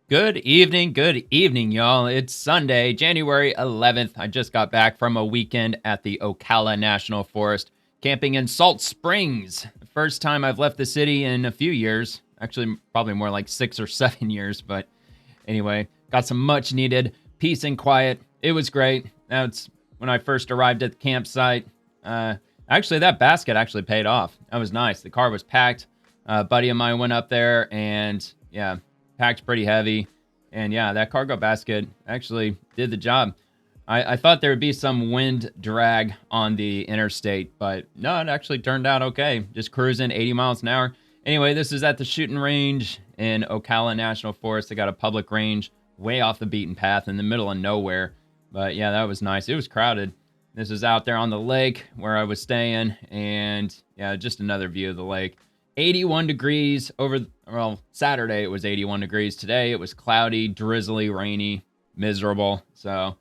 Good evening, y'all. It's Sunday, January 11th. I just got back from a weekend at the Ocala National Forest, camping in Salt Springs. The first time I've left the city in a few years. Actually, probably more like 6 or 7 years, but anyway, got some much needed peace and quiet. It was great. That's when I first arrived at the campsite. Actually, that basket actually paid off. That was nice. The car was packed. A buddy of mine went up there and yeah, packed pretty heavy. And yeah, that cargo basket actually did the job. I thought there would be some wind drag on the interstate, but no, it actually turned out okay. Just cruising 80 miles an hour. Anyway, this is at the shooting range in Ocala National Forest. They got a public range way off the beaten path in the middle of nowhere. But yeah, that was nice. It was crowded. This is out there on the lake where I was staying. And yeah, just another view of the lake. 81 degrees Saturday it was 81 degrees. Today it was cloudy, drizzly, rainy, miserable. So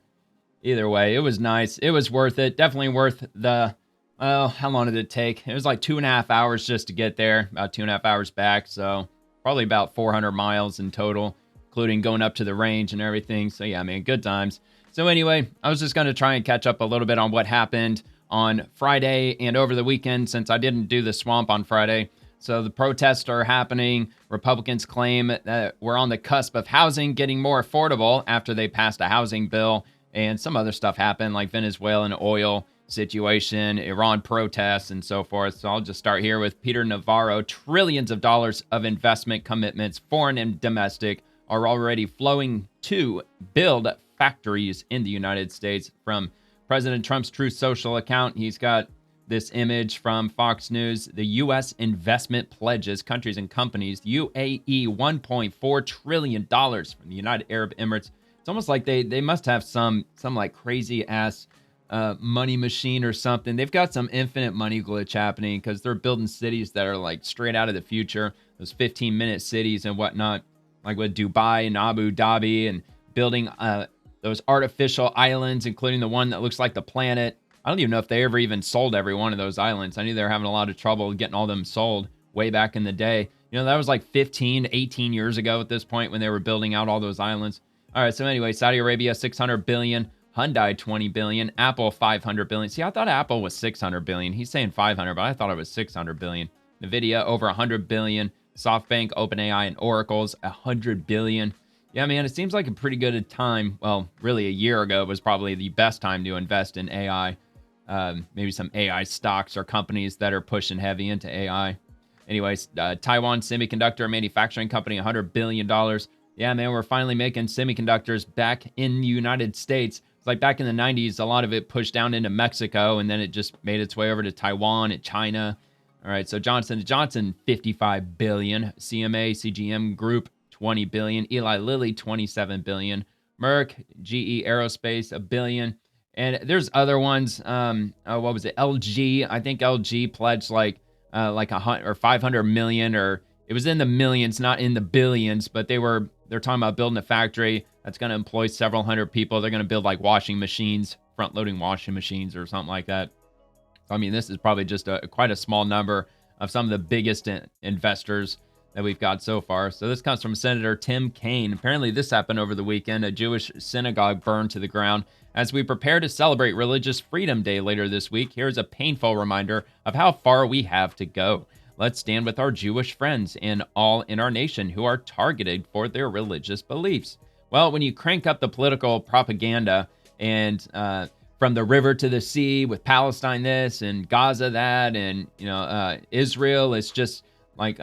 either way, it was nice. It was worth it. Definitely worth the, how long did it take? It was like 2.5 hours just to get there, about 2.5 hours back. So probably about 400 miles in total, including going up to the range and everything. So yeah, man, good times. So anyway, I was just going to try and catch up a little bit on what happened on Friday and over the weekend since I didn't do the swamp on Friday. So the protests are happening. Republicans claim that we're on the cusp of housing getting more affordable after they passed a housing bill, and some other stuff happened like Venezuelan oil situation, Iran protests, and so forth. So I'll just start here with Peter Navarro. Trillions of dollars of investment commitments, foreign and domestic, are already flowing to build factories in the United States. From President Trump's Truth Social account, he's got this image from Fox News. The U.S. investment pledges countries and companies, UAE, $1.4 trillion from the United Arab Emirates. It's almost like they must have some like crazy ass money machine or something. They've got some infinite money glitch happening because they're building cities that are like straight out of the future. Those 15-minute cities and whatnot, like with Dubai and Abu Dhabi, and building those artificial islands, including the one that looks like the planet. I don't even know if they ever even sold every one of those islands. I knew they were having a lot of trouble getting all them sold way back in the day. You know, that was like 15, 18 years ago at this point when they were building out all those islands. All right, so anyway, Saudi Arabia, 600 billion, Hyundai, 20 billion, Apple, 500 billion. See, I thought Apple was 600 billion. He's saying 500, but I thought it was 600 billion. Nvidia, over 100 billion, SoftBank, OpenAI, and Oracle's 100 billion. Yeah, man, it seems like a pretty good time. Well, really a year ago was probably the best time to invest in AI. Maybe some AI stocks or companies that are pushing heavy into AI. Anyways, Taiwan Semiconductor Manufacturing Company, $100 billion. Yeah, man, we're finally making semiconductors back in the United States. It's like back in the 90s, a lot of it pushed down into Mexico, and then it just made its way over to Taiwan and China. All right, so Johnson & Johnson, $55 billion. CMA, CGM Group, $20 billion. Eli Lilly, $27 billion. Merck, GE Aerospace, $1 billion. And there's other ones. What was it? LG. I think LG pledged like 100 or 500 million, or it was in the millions, not in the billions. But they're talking about building a factory that's going to employ several hundred people. They're going to build like washing machines, front-loading washing machines, or something like that. So I mean, this is probably just quite a small number of some of the biggest investors that we've got so far. So this comes from Senator Tim Kaine. Apparently this happened over the weekend. A Jewish synagogue burned to the ground. As we prepare to celebrate Religious Freedom Day later this week, here's a painful reminder of how far we have to go. Let's stand with our Jewish friends and all in our nation who are targeted for their religious beliefs. Well, when you crank up the political propaganda and from the river to the sea with Palestine this and Gaza that, and Israel is just like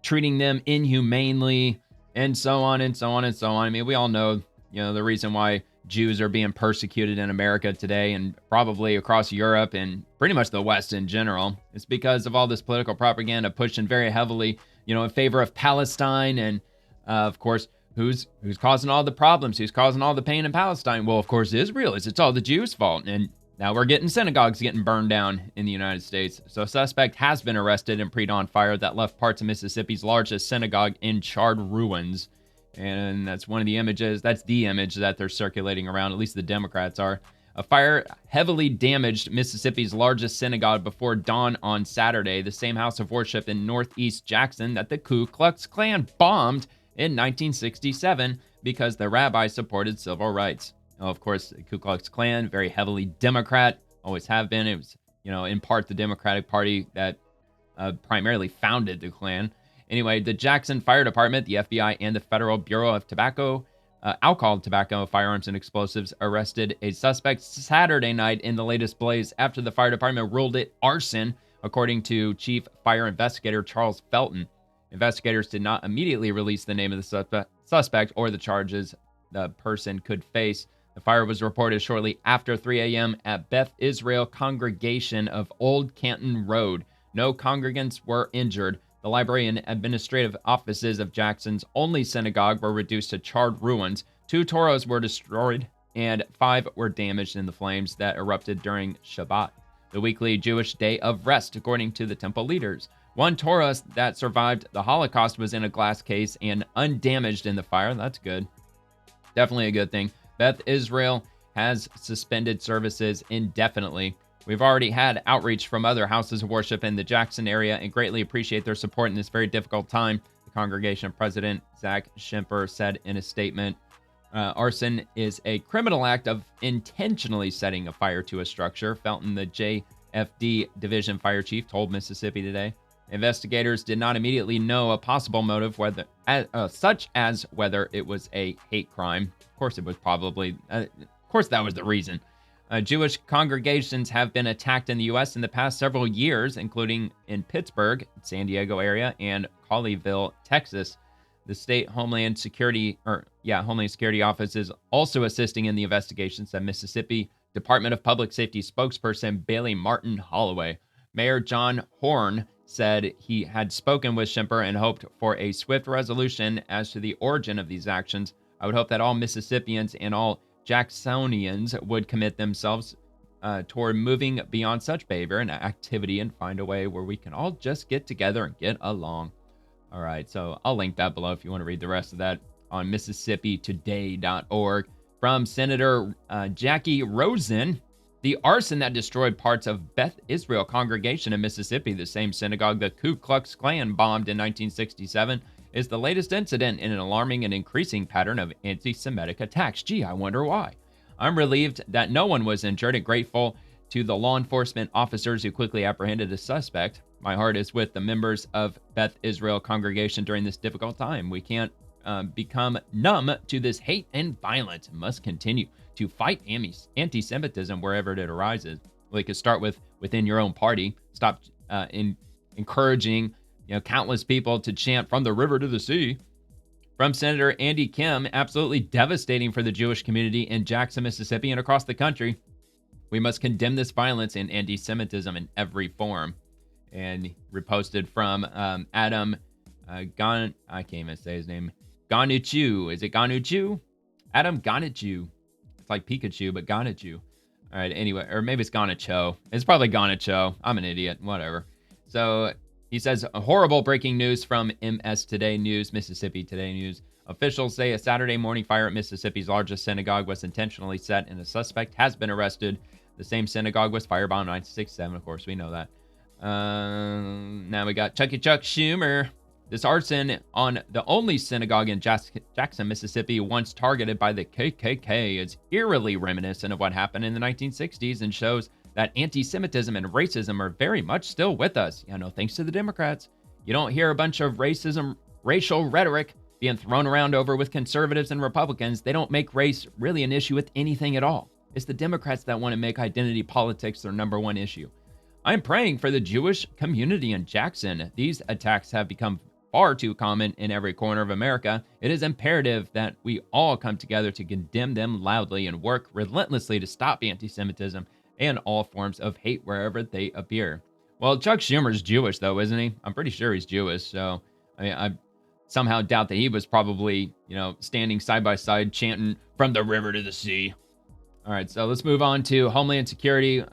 treating them inhumanely, and so on and so on and so on. I mean, we all know, the reason why Jews are being persecuted in America today and probably across Europe and pretty much the West in general. It's because of all this political propaganda pushing very heavily, in favor of Palestine. And of course, who's causing all the problems? Who's causing all the pain in Palestine? Well, of course, Israel is. It's all the Jews' fault. And now we're getting synagogues getting burned down in the United States. So a suspect has been arrested in pre-dawn fire that left parts of Mississippi's largest synagogue in charred ruins. And that's one of the images. That's the image that they're circulating around, at least the Democrats are. A fire heavily damaged Mississippi's largest synagogue before dawn on Saturday, the same house of worship in northeast Jackson that the Ku Klux Klan bombed in 1967 because the rabbi supported civil rights. Now, of course, the Ku Klux Klan, very heavily Democrat, always have been. It was, in part the Democratic Party that primarily founded the Klan. Anyway, the Jackson Fire Department, the FBI, and the Federal Bureau of Alcohol, Tobacco, Firearms, and Explosives arrested a suspect Saturday night in the latest blaze after the fire department ruled it arson, according to Chief Fire Investigator Charles Felton. Investigators did not immediately release the name of the suspect or the charges the person could face. The fire was reported shortly after 3 a.m. at Beth Israel Congregation of Old Canton Road. No congregants were injured. The library and administrative offices of Jackson's only synagogue were reduced to charred ruins. 2 Torahs were destroyed, and 5 were damaged in the flames that erupted during Shabbat, the weekly Jewish day of rest, according to the temple leaders. 1 Torah that survived the Holocaust was in a glass case and undamaged in the fire. That's good. Definitely a good thing. Beth Israel has suspended services indefinitely. We've already had outreach from other houses of worship in the Jackson area and greatly appreciate their support in this very difficult time, the congregation president, Zach Schimper, said in a statement. Arson is a criminal act of intentionally setting a fire to a structure, Felton, the JFD Division Fire Chief, told Mississippi Today. Investigators did not immediately know a possible motive, such as whether it was a hate crime. Of course, it was probably, of course, that was the reason. Jewish congregations have been attacked in the U.S. in the past several years, including in Pittsburgh, San Diego area, and Colleyville, Texas. The state Homeland Security Office is also assisting in the investigations, said Mississippi Department of Public Safety spokesperson Bailey Martin Holloway. Mayor John Horn said he had spoken with Schimper and hoped for a swift resolution as to the origin of these actions. I would hope that all Mississippians and all Jacksonians would commit themselves toward moving beyond such behavior and activity and find a way where we can all just get together and get along. All right, so I'll link that below if you want to read the rest of that on MississippiToday.org. From Senator Jackie Rosen, the arson that destroyed parts of Beth Israel Congregation in Mississippi, the same synagogue the Ku Klux Klan bombed in 1967, is the latest incident in an alarming and increasing pattern of anti-Semitic attacks. Gee, I wonder why. I'm relieved that no one was injured and grateful to the law enforcement officers who quickly apprehended the suspect. My heart is with the members of Beth Israel Congregation during this difficult time. We can't become numb to this hate and violence and must continue to fight anti-Semitism wherever it arises. Well, you could start within your own party. Stop encouraging countless people to chant "from the river to the sea." From Senator Andy Kim, absolutely devastating for the Jewish community in Jackson, Mississippi, and across the country. We must condemn this violence and anti-Semitism in every form. And reposted from Adam I can't even say his name. Ganuchu. Is it Ganuchu? Adam Ganuchu. It's like Pikachu, but Ganuchu. All right, anyway, or maybe it's Ganacho. It's probably Ganacho. I'm an idiot. Whatever. So he says, horrible breaking news from MS Today News, Mississippi Today News. Officials say a Saturday morning fire at Mississippi's largest synagogue was intentionally set and a suspect has been arrested. The same synagogue was firebombed in 1967. Of course, we know that. Now we got Chuck Schumer. This arson on the only synagogue in Jackson, Mississippi, once targeted by the KKK, is eerily reminiscent of what happened in the 1960s and shows that anti-Semitism and racism are very much still with us. Thanks to the Democrats. You don't hear a bunch of racial rhetoric being thrown around over with conservatives and Republicans. They don't make race really an issue with anything at all. It's the Democrats that want to make identity politics their number one issue. I'm praying for the Jewish community in Jackson. These attacks have become far too common in every corner of America. It is imperative that we all come together to condemn them loudly and work relentlessly to stop anti-Semitism and all forms of hate wherever they appear. Well, Chuck Schumer's Jewish, though, isn't he? I'm pretty sure he's Jewish, so I somehow doubt that he was probably, standing side by side chanting "from the river to the sea." All right, so let's move on to Homeland Security.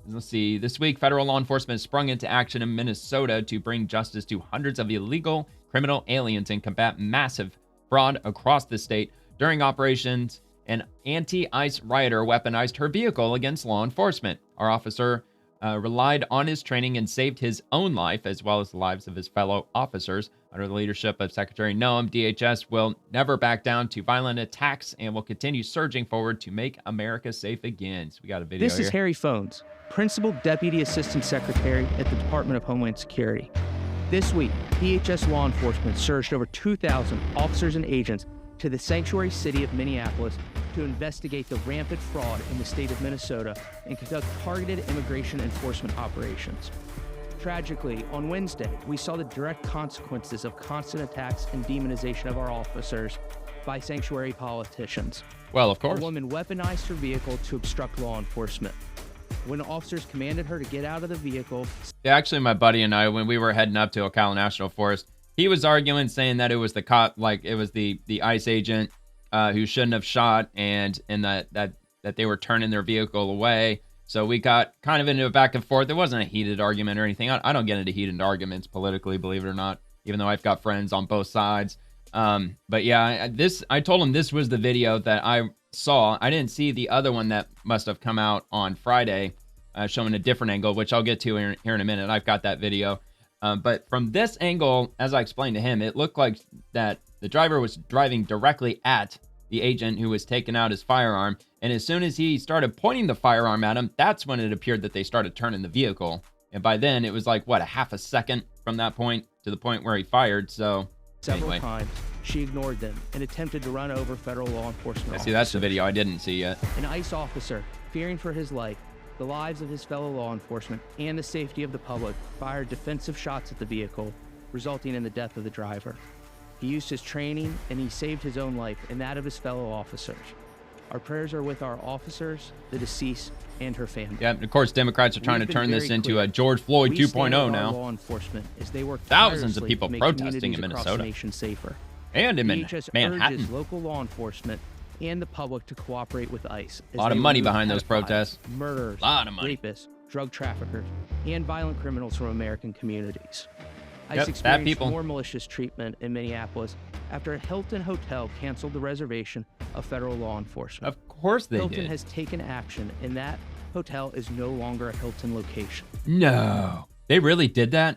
Let's see. This week, federal law enforcement sprung into action in Minnesota to bring justice to hundreds of illegal criminal aliens and combat massive fraud across the state. During operations, an anti-ICE rioter weaponized her vehicle against law enforcement. Our officer relied on his training and saved his own life as well as the lives of his fellow officers. Under the leadership of Secretary Noam, DHS will never back down to violent attacks and will continue surging forward to make America safe again. So we got a video This is here. Harry Phones, Principal Deputy Assistant Secretary at the Department of Homeland Security. This week, DHS law enforcement surged over 2,000 officers and agents to the sanctuary city of Minneapolis to investigate the rampant fraud in the state of Minnesota and conduct targeted immigration enforcement operations. Tragically, on Wednesday, we saw the direct consequences of constant attacks and demonization of our officers by sanctuary politicians. Well, of course. A woman weaponized her vehicle to obstruct law enforcement. When officers commanded her to get out of the vehicle... Yeah, actually, my buddy and I, when we were heading up to Ocala National Forest, he was arguing, saying that it was the cop, like it was the ICE agent who shouldn't have shot, and that they were turning their vehicle away. So we got kind of into a back and forth. It wasn't a heated argument or anything. I don't get into heated arguments politically, believe it or not, even though I've got friends on both sides. But yeah, I told him this was the video that I saw. I didn't see the other one that must have come out on Friday, showing a different angle, which I'll get to here in a minute. I've got that video. But from this angle, as I explained to him, it looked like that the driver was driving directly at the agent who was taking out his firearm. And as soon as he started pointing the firearm at him, that's when it appeared that they started turning the vehicle. And by then, it was like, what, a half a second from that point to the point where he fired. So several times, she ignored them and attempted to run over federal law enforcement officers. See, that's the video I didn't see yet. An ICE officer, fearing for his life, the lives of his fellow law enforcement, and the safety of the public, fired defensive shots at the vehicle, resulting in the death of the driver. He used his training, and he saved his own life and that of his fellow officers. Our prayers are with our officers, the deceased, and her family. Yeah, of course, Democrats are trying to turn this into a George Floyd 2.0 now. Law enforcement as they work thousands of people to make protesting in Minnesota. The nation safer. And in DHS Manhattan. urges local law enforcement and the public to cooperate with ICE. A lot of money behind those protests. Murderers, rapists, drug traffickers, and violent criminals from American communities. ICE experienced more malicious treatment in Minneapolis after a Hilton hotel canceled the reservation of federal law enforcement. Of course they did. Hilton has taken action, and that hotel is no longer a Hilton location. No, they really did that?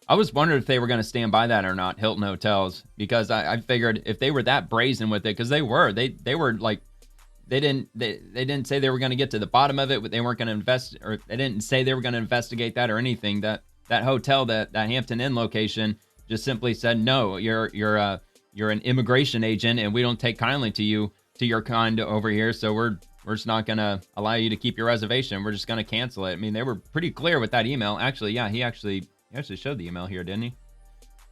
I was wondering if they were going to stand by that or not, Hilton hotels, because I figured if they were that brazen with it, because they were like, they didn't say they were going to get to the bottom of it, but they weren't going to invest, or they didn't say they were going to investigate that or anything. That hotel, that Hampton Inn location, just simply said, no, you're an immigration agent, and we don't take kindly to your kind over here. So we're just not going to allow you to keep your reservation. We're just going to cancel it. I mean, they were pretty clear with that email. Actually, yeah, he actually showed the email here, didn't he?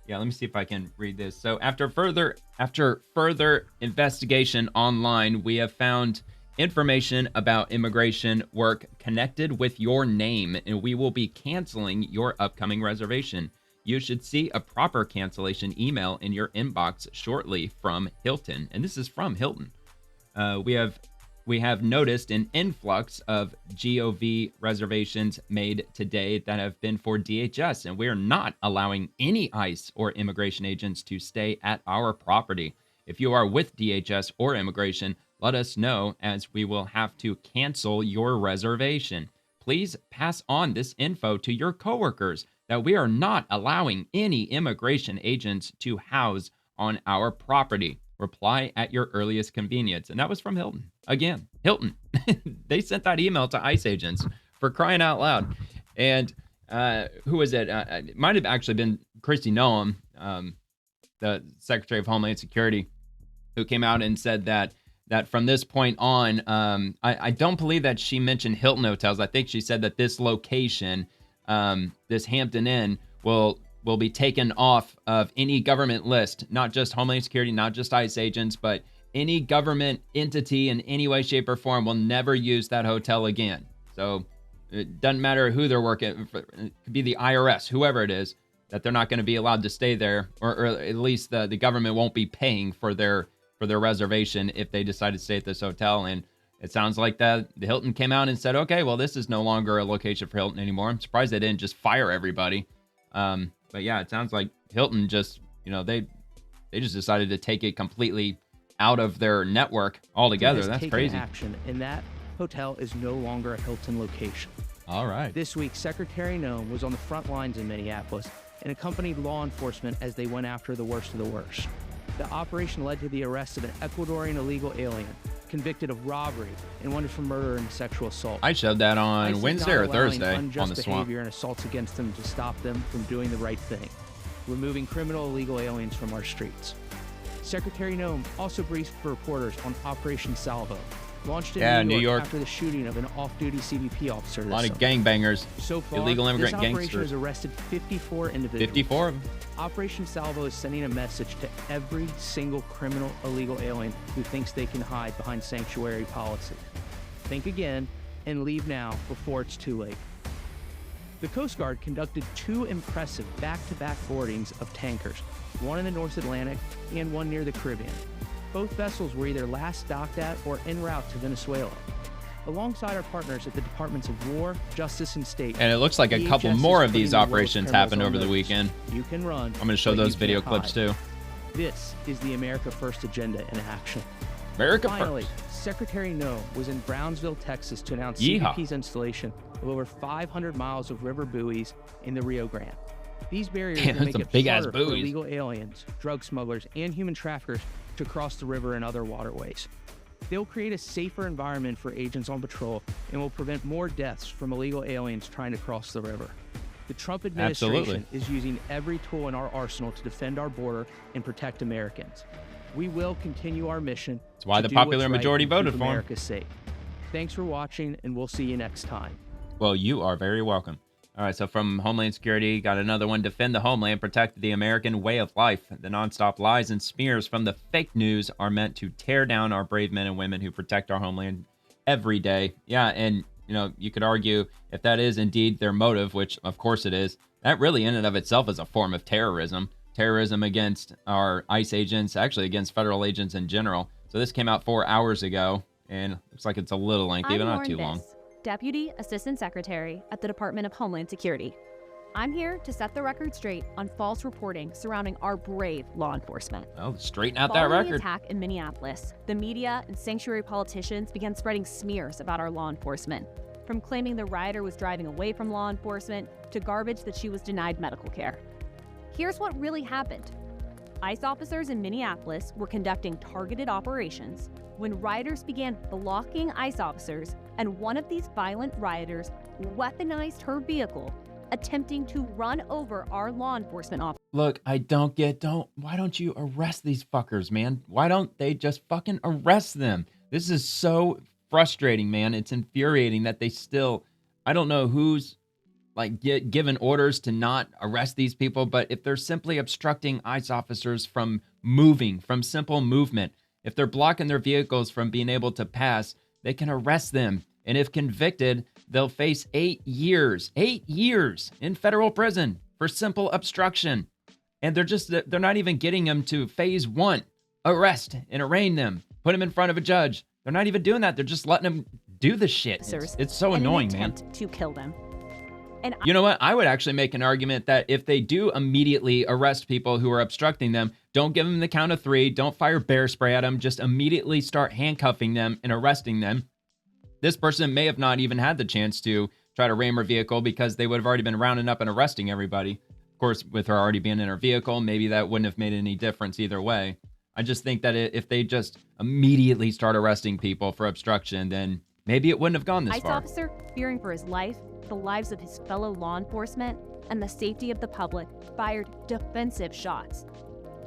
Yeah, let me see if I can read this. So after further investigation online, we have found information about immigration work connected with your name, and we will be canceling your upcoming reservation. You should see a proper cancellation email in your inbox shortly from Hilton. And this is from Hilton. We have noticed an influx of GOV reservations made today that have been for DHS, and we are not allowing any ICE or immigration agents to stay at our property. If you are with DHS or immigration, let us know, as we will have to cancel your reservation. Please pass on this info to your coworkers that we are not allowing any immigration agents to house on our property. Reply at your earliest convenience. And that was from Hilton. Again, Hilton. They sent that email to ICE agents, for crying out loud. And who was it? It might have actually been Kristi Noem, the Secretary of Homeland Security, who came out and said that from this point on, I don't believe that she mentioned Hilton hotels. I think she said that this location, this Hampton Inn, will be taken off of any government list, not just Homeland Security, not just ICE agents, but any government entity in any way, shape, or form will never use that hotel again. So it doesn't matter who they're working for. It could be the IRS, whoever it is, that they're not going to be allowed to stay there, or at least the government won't be paying for their reservation if they decide to stay at this hotel. And it sounds like that the Hilton came out and said, okay, well, this is no longer a location for Hilton anymore. I'm surprised they didn't just fire everybody. But yeah, it sounds like Hilton just, they just decided to take it completely out of their network altogether. That's crazy. Action, and that hotel is no longer a Hilton location. All right. This week, Secretary Noem was on the front lines in Minneapolis and accompanied law enforcement as they went after the worst of the worst. The operation led to the arrest of an Ecuadorian illegal alien convicted of robbery and wanted for murder and sexual assault. I showed that on ICE is Wednesday not or allowing Thursday unjust on the swamp. behavior and assaults against them to stop them from doing the right thing, removing criminal illegal aliens from our streets. Secretary Noem also briefed for reporters on Operation Salvo, launched in New York after the shooting of an off-duty CBP officer. A lot of gangbangers, so far, illegal immigrant this operation gangsters. has arrested 54 individuals. 54 of them. Operation Salvo is sending a message to every single criminal illegal alien who thinks they can hide behind sanctuary policy. Think again and leave now before it's too late. The Coast Guard conducted 2 impressive back-to-back boardings of tankers, one in the North Atlantic and one near the Caribbean. Both vessels were either last docked at or en route to Venezuela. Alongside our partners at the Departments of War, Justice, and State. And it looks like a DHS couple is more of putting these the world's operations criminals happened on over the notice. weekend. You can run. I'm going to show but those you video can't clips hide. too. This is the America First agenda in action. America Finally, first. Secretary Noem was in Brownsville, Texas to announce Yeehaw. CBP's installation of over 500 miles of river buoys in the Rio Grande. These barriers Damn, will that's make some it big-ass harder for buoys. illegal aliens, drug smugglers, and human traffickers to cross the river and other waterways. They'll create a safer environment for agents on patrol and will prevent more deaths from illegal aliens trying to cross the river. The Trump administration is using every tool in our arsenal to defend our border and protect Americans. We will continue our mission. That's why to the do popular what's right majority and keep voted for him. America safe. Thanks for watching, and we'll see you next time. Well, you are very welcome. All right, so from Homeland Security, got another one. Defend the homeland, protect the American way of life. The nonstop lies and smears from the fake news are meant to tear down our brave men and women who protect our homeland every day. Yeah, and you could argue if that is indeed their motive, which of course it is, that really in and of itself is a form of terrorism. Terrorism against our ICE agents, actually against federal agents in general. So this came out 4 hours ago, and looks like it's a little lengthy, but not too long. Deputy Assistant Secretary at the Department of Homeland Security. I'm here to set the record straight on false reporting surrounding our brave law enforcement. Oh, straighten out that Following the record. attack in Minneapolis, the media and sanctuary politicians began spreading smears about our law enforcement, from claiming the rioter was driving away from law enforcement to garbage that she was denied medical care. Here's what really happened. ICE officers in Minneapolis were conducting targeted operations when rioters began blocking ICE officers, and one of these violent rioters weaponized her vehicle, attempting to run over our law enforcement officers. Look, why don't you arrest these fuckers, man? Why don't they just fucking arrest them? This is so frustrating, man. It's infuriating that they still, I don't know who's given orders to not arrest these people, but if they're simply obstructing ICE officers from moving, from simple movement, if they're blocking their vehicles from being able to pass, they can arrest them. And if convicted, they'll face 8 years in federal prison for simple obstruction. And they're not even getting them to phase 1, arrest and arraign them, put them in front of a judge. They're not even doing that. They're just letting them do the shit. It's so annoying, man. Attempt to kill them. And you know what? I would actually make an argument that if they do immediately arrest people who are obstructing them, don't give them the count of 3, don't fire bear spray at them, just immediately start handcuffing them and arresting them. This person may have not even had the chance to try to ram her vehicle because they would have already been rounding up and arresting everybody. Of course, with her already being in her vehicle, maybe that wouldn't have made any difference either way. I just think that if they just immediately start arresting people for obstruction, then maybe it wouldn't have gone this ICE far. officer, fearing for his life, the lives of his fellow law enforcement, and the safety of the public, fired defensive shots.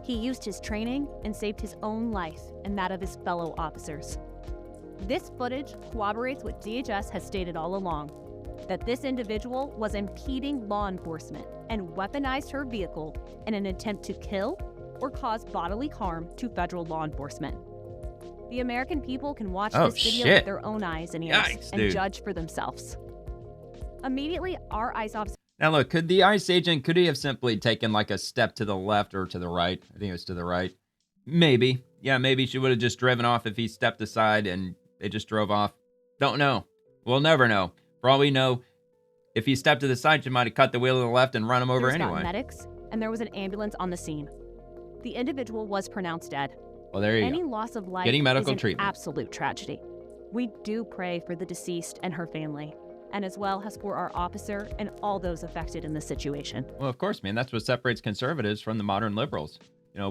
He used his training and saved his own life and that of his fellow officers. This footage corroborates what DHS has stated all along, that this individual was impeding law enforcement and weaponized her vehicle in an attempt to kill or cause bodily harm to federal law enforcement. The American people can watch this video with their own eyes and ears and judge for themselves. Immediately, our ICE officer... Now look, could the ICE agent, could he have simply taken like a step to the left or to the right? I think it was to the right. Maybe. Yeah, maybe she would have just driven off if he stepped aside and they just drove off. Don't know. We'll never know. For all we know, if he stepped to the side, she might have cut the wheel to the left and run him over anyway. Medics, and there was an ambulance on the scene. The individual was pronounced dead. Well, there you go. Any loss of life Getting medical is an treatment. absolute tragedy. We do pray for the deceased and her family. and as well as for our officer and all those affected in this situation. Well, of course, man. That's what separates conservatives from the modern liberals.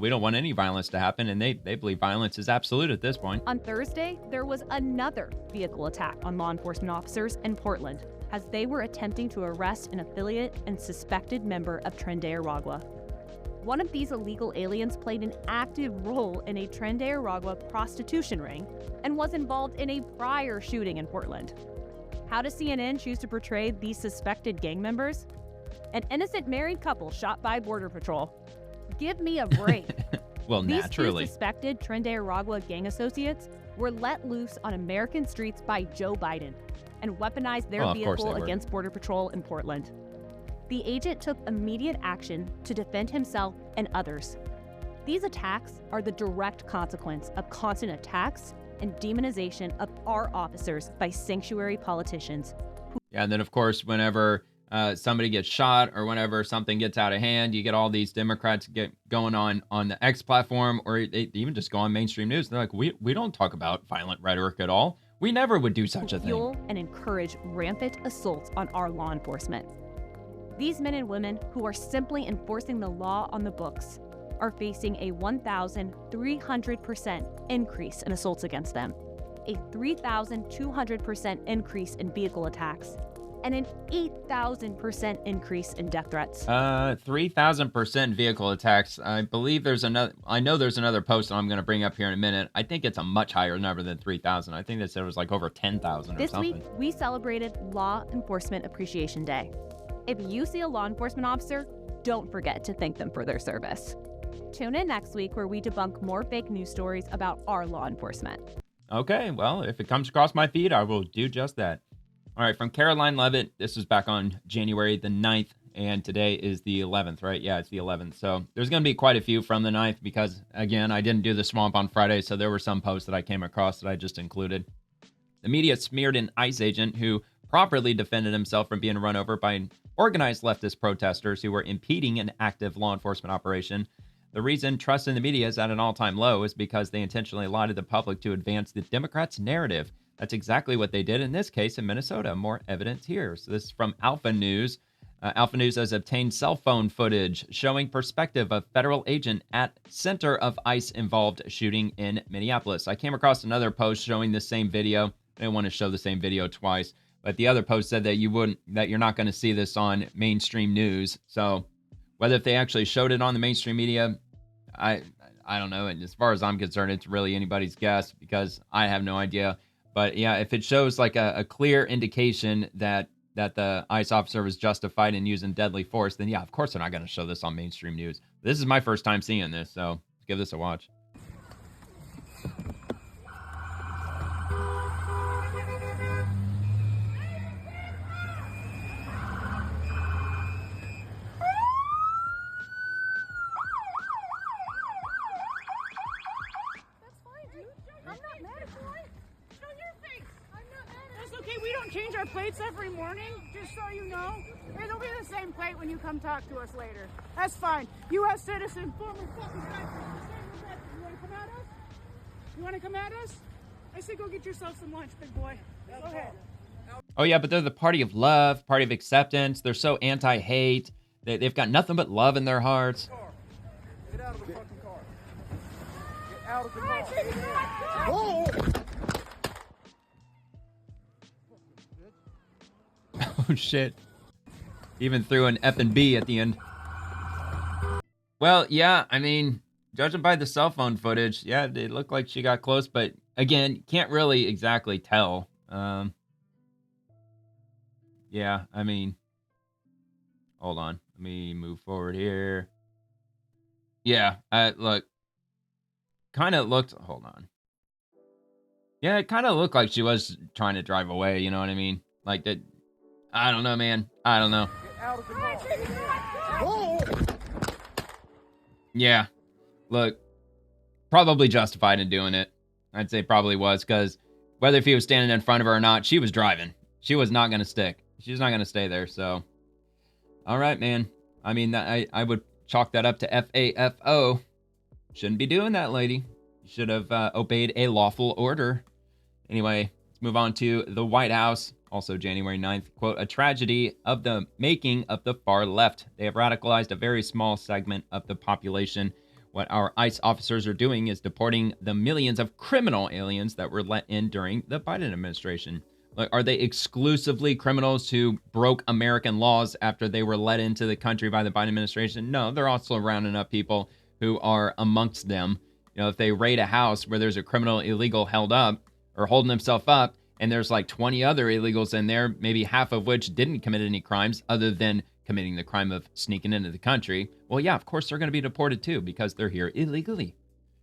We don't want any violence to happen, and they believe violence is absolute at this point. On Thursday, there was another vehicle attack on law enforcement officers in Portland as they were attempting to arrest an affiliate and suspected member of Tren de Aragua. One of these illegal aliens played an active role in a Tren de Aragua prostitution ring and was involved in a prior shooting in Portland. How does CNN choose to portray these suspected gang members? An innocent married couple shot by Border Patrol. Give me a break. Well, naturally. These two suspected Tren de Aragua gang associates were let loose on American streets by Joe Biden and weaponized their vehicle against Border Patrol in Portland. The agent took immediate action to defend himself and others. These attacks are the direct consequence of constant attacks and demonization of our officers by sanctuary politicians. Yeah, and then of course, whenever somebody gets shot or whenever something gets out of hand, you get all these Democrats get going on the X platform, or they even just go on mainstream news. They're like, we don't talk about violent rhetoric at all. We never would do such a thing. Fuel and encourage rampant assaults on our law enforcement. These men and women who are simply enforcing the law on the books are facing a 1,300% increase in assaults against them, a 3,200% increase in vehicle attacks, and an 8,000% increase in death threats. 3,000% vehicle attacks. I believe there's another post that I'm going to bring up here in a minute. I think it's a much higher number than 3,000. I think they said it was like over 10,000 or something. This week, we celebrated Law Enforcement Appreciation Day. If you see a law enforcement officer, don't forget to thank them for their service. Tune in next week where we debunk more fake news stories about our law enforcement. Okay, well, if it comes across my feed, I will do just that. All right, from Caroline Levitt, this was back on January the 9th, and today is the 11th, right? Yeah, it's the 11th. So there's going to be quite a few from the 9th because, again, I didn't do the swamp on Friday, so there were some posts that I came across that I just included. The media smeared an ICE agent who properly defended himself from being run over by organized leftist protesters who were impeding an active law enforcement operation. The reason trust in the media is at an all-time low is because they intentionally lied to the public to advance the Democrats' narrative. That's exactly what they did in this case in Minnesota. More evidence here. So this is from Alpha News. Alpha News has obtained cell phone footage showing perspective of federal agent at center of ICE-involved shooting in Minneapolis. I came across another post showing the same video. I didn't want to show the same video twice, but the other post said that you're not going to see this on mainstream news. So whether if they actually showed it on the mainstream media, I don't know. And as far as I'm concerned, it's really anybody's guess because I have no idea. But yeah, if it shows like a clear indication that the ICE officer was justified in using deadly force, then yeah, of course they're not going to show this on mainstream news. This is my first time seeing this, so let's give this a watch. Change our plates every morning, just so you know. It'll be the same plate when you come talk to us later. That's fine. U.S. citizen, former fucking sniper. You want to come at us? You want to come at us? I say go get yourself some lunch, big boy. Go ahead. Oh yeah, but they're the party of love, party of acceptance. They're so anti-hate. They've got nothing but love in their hearts. Get out of the fucking car. Get out of the car. Whoa! Oh shit. Even threw an F and B at the end. Well, yeah, I mean, judging by the cell phone footage, yeah, it looked like she got close, but again, can't really exactly tell. Yeah, I mean, hold on. Let me move forward here. Yeah, look, kind of looked, hold on. Yeah, it kind of looked like she was trying to drive away, you know what I mean? Like that. I don't know, man. I don't know. Yeah. Look, probably justified in doing it. I'd say probably was, because whether if he was standing in front of her or not, she was driving. She was not going to stick. She's not going to stay there, so. All right, man. I mean, I would chalk that up to FAFO. Shouldn't be doing that, lady. You should have obeyed a lawful order. Anyway, let's move on to the White House. Also January 9th, quote, a tragedy of the making of the far left. They have radicalized a very small segment of the population. What our ICE officers are doing is deporting the millions of criminal aliens that were let in during the Biden administration. Like, are they exclusively criminals who broke American laws after they were let into the country by the Biden administration? No, they're also rounding up people who are amongst them. You know, if they raid a house where there's a criminal illegal held up or holding himself up, and there's like 20 other illegals in there, maybe half of which didn't commit any crimes other than committing the crime of sneaking into the country, well, yeah, of course they're going to be deported too because they're here illegally.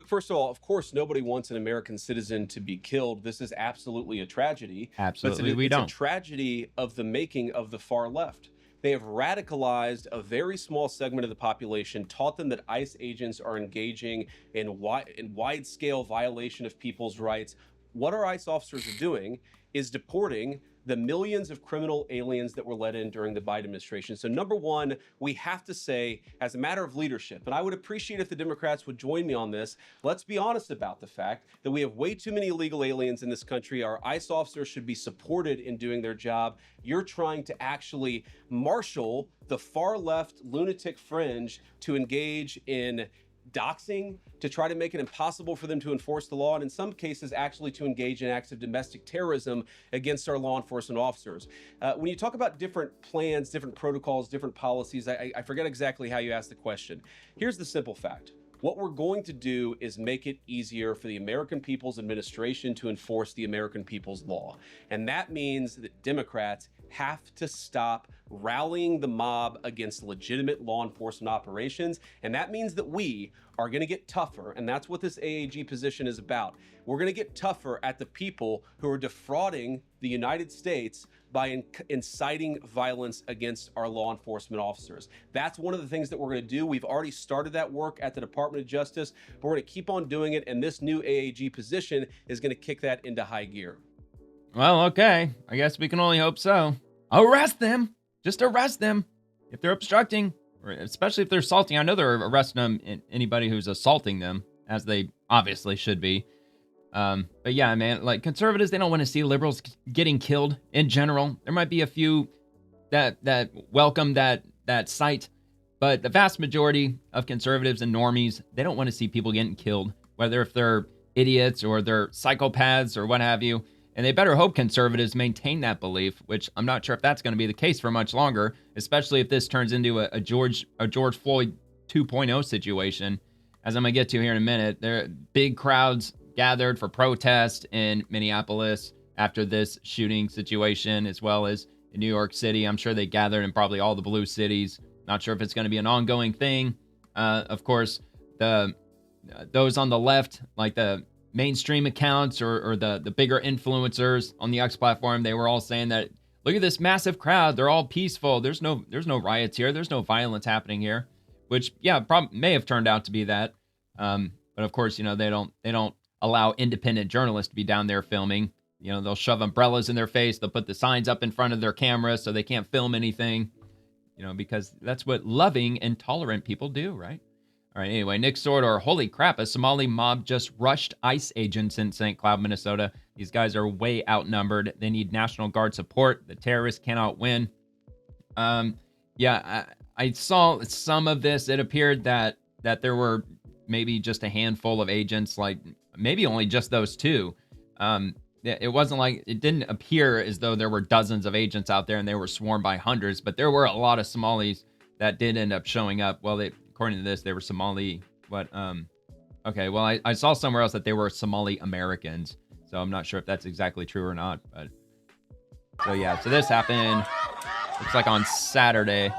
First of all, of course, nobody wants an American citizen to be killed. This is absolutely a tragedy. Absolutely, but we don't. It's a tragedy of the making of the far left. They have radicalized a very small segment of the population, taught them that ICE agents are engaging in wide-scale violation of people's rights. What our ICE officers are doing is deporting the millions of criminal aliens that were let in during the Biden administration. So number one, we have to say, as a matter of leadership, and I would appreciate if the Democrats would join me on this, let's be honest about the fact that we have way too many illegal aliens in this country. Our ICE officers should be supported in doing their job. You're trying to actually marshal the far left lunatic fringe to engage in doxing, to try to make it impossible for them to enforce the law, and in some cases actually to engage in acts of domestic terrorism against our law enforcement officers. When you talk about different plans, different protocols, different policies, I forget exactly how you asked the question. Here's the simple fact. What we're going to do is make it easier for the American people's administration to enforce the American people's law. And that means that Democrats have to stop rallying the mob against legitimate law enforcement operations. And that means that we are going to get tougher. And that's what this AAG position is about. We're going to get tougher at the people who are defrauding the United States by inciting violence against our law enforcement officers. That's one of the things that we're going to do. We've already started that work at the Department of Justice, but we're going to keep on doing it. And this new AAG position is going to kick that into high gear. Well, okay. I guess we can only hope so. Arrest them. Just arrest them. If they're obstructing, or especially if they're assaulting. I know they're arresting them, anybody who's assaulting them, as they obviously should be. But yeah, man, like conservatives, they don't want to see liberals getting killed in general. There might be a few that welcome that sight, but the vast majority of conservatives and normies, they don't want to see people getting killed, whether if they're idiots or they're psychopaths or what have you. And they better hope conservatives maintain that belief, which I'm not sure if that's going to be the case for much longer, especially if this turns into a George Floyd 2.0 situation, as I'm going to get to here in a minute. There are big crowds gathered for protest in Minneapolis after this shooting situation, as well as in New York City. I'm sure they gathered in probably all the blue cities. Not sure if it's going to be an ongoing thing. Of course, those on the left, like the mainstream accounts or the bigger influencers on the X platform, they were all saying that, look at this massive crowd. They're all peaceful. There's no riots here. There's no violence happening here, which, yeah, may have turned out to be that. But of course, you know, they don't allow independent journalists to be down there filming. You know, they'll shove umbrellas in their face. They'll put the signs up in front of their camera so they can't film anything, you know, because that's what loving and tolerant people do, right? All right, anyway, Nick Sordor, holy crap, a Somali mob just rushed ICE agents in St. Cloud, Minnesota. These guys are way outnumbered. They need National Guard support. The terrorists cannot win. Yeah, I saw some of this. It appeared that there were maybe just a handful of agents, like maybe only just those two. It wasn't like, it didn't appear as though there were dozens of agents out there and they were swarmed by hundreds, but there were a lot of Somalis that did end up showing up. Well, according to this, they were Somali, but, okay, well, I saw somewhere else that they were Somali Americans, so I'm not sure if that's exactly true or not, but, so yeah, so this happened, looks like on Saturday.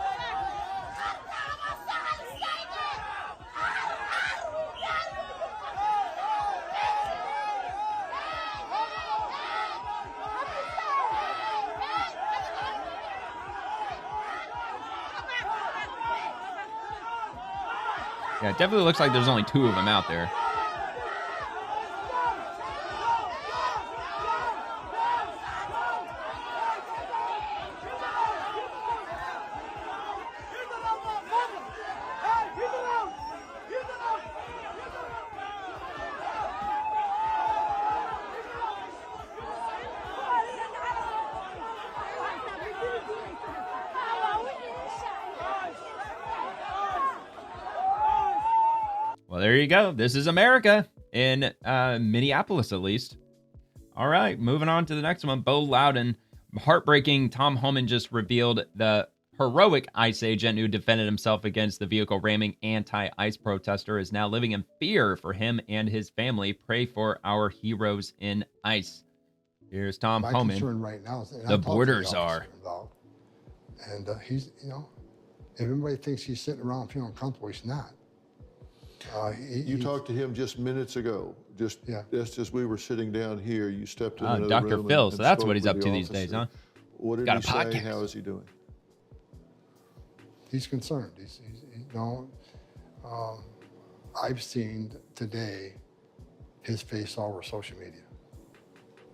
Yeah, it definitely looks like there's only two of them out there. there you go. This is America in Minneapolis, at least. All right, moving on to the next one. Bo Loudon. Heartbreaking. Tom Homan just revealed the heroic ICE agent who defended himself against the vehicle ramming anti-ICE protester is now living in fear for him and his family. Pray for our heroes in ICE. Here's Tom Homan. My concern right now is the borders are. And he's, if everybody thinks he's sitting around feeling comfortable, he's not. You talked to him just minutes ago. Just as we were sitting down here, you stepped in another Dr. room Phil, and so that's spoke what he's with up the to these officer. days, huh? What did Got he a say? podcast. How is he doing? He's concerned. I've seen today his face all over social media.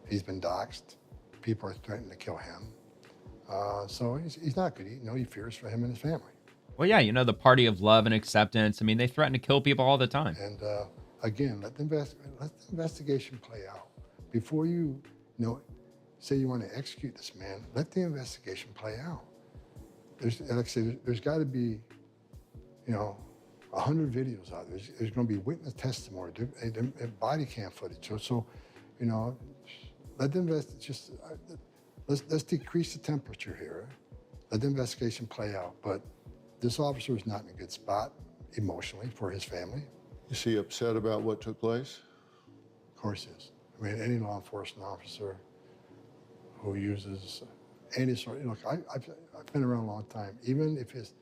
He's been doxxed. People are threatening to kill him. So he's not good. He fears for him and his family. Well, yeah, the party of love and acceptance. I mean, they threaten to kill people all the time. And again, let the investigation play out. Before you say you want to execute this man, let the investigation play out. There's got to be, 100 videos out there. There's going to be witness testimony, body cam footage. So, let the let's decrease the temperature here. Let the investigation play out. But this officer is not in a good spot emotionally for his family. Is he upset about what took place? Of course he is. I mean, any law enforcement officer who uses any sort, I've been around a long time. Even if it's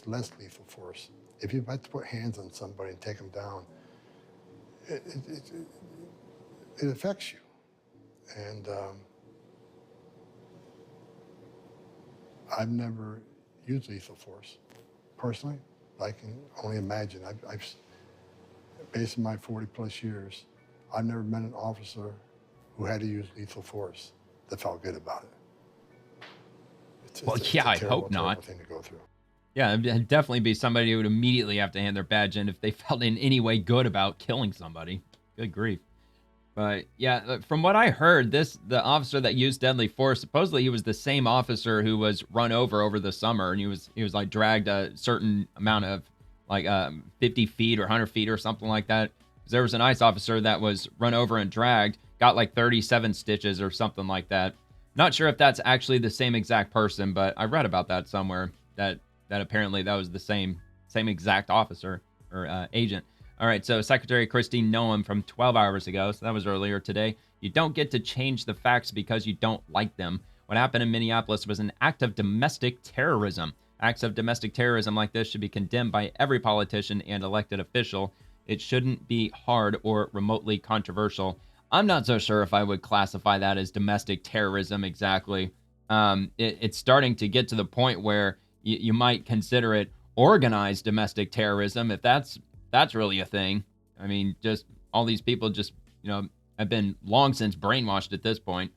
less lethal force, if you have to put hands on somebody and take them down, it affects you. And I've never used lethal force personally. I can only imagine. I've based on my 40 plus years, I've never met an officer who had to use lethal force that felt good about it. It's I terrible, hope not. Thing to go through. Yeah, it'd definitely be somebody who would immediately have to hand their badge in if they felt in any way good about killing somebody. Good grief. But yeah, from what I heard, the officer that used deadly force, supposedly he was the same officer who was run over the summer, and he was like dragged a certain amount of 50 feet or 100 feet or something like that. There was an ICE officer that was run over and dragged, got like 37 stitches or something like that. Not sure if that's actually the same exact person, but I read about that somewhere that apparently that was the same exact officer or agent. All right, so Secretary Christine Noem from 12 hours ago, so that was earlier today. You don't get to change the facts because you don't like them. What happened in Minneapolis was an act of domestic terrorism. Acts of domestic terrorism like this should be condemned by every politician and elected official. It shouldn't be hard or remotely controversial. I'm not so sure if I would classify that as domestic terrorism exactly. It's starting to get to the point where you might consider it organized domestic terrorism, if that's really a thing. I mean, just all these people just, have been long since brainwashed at this point.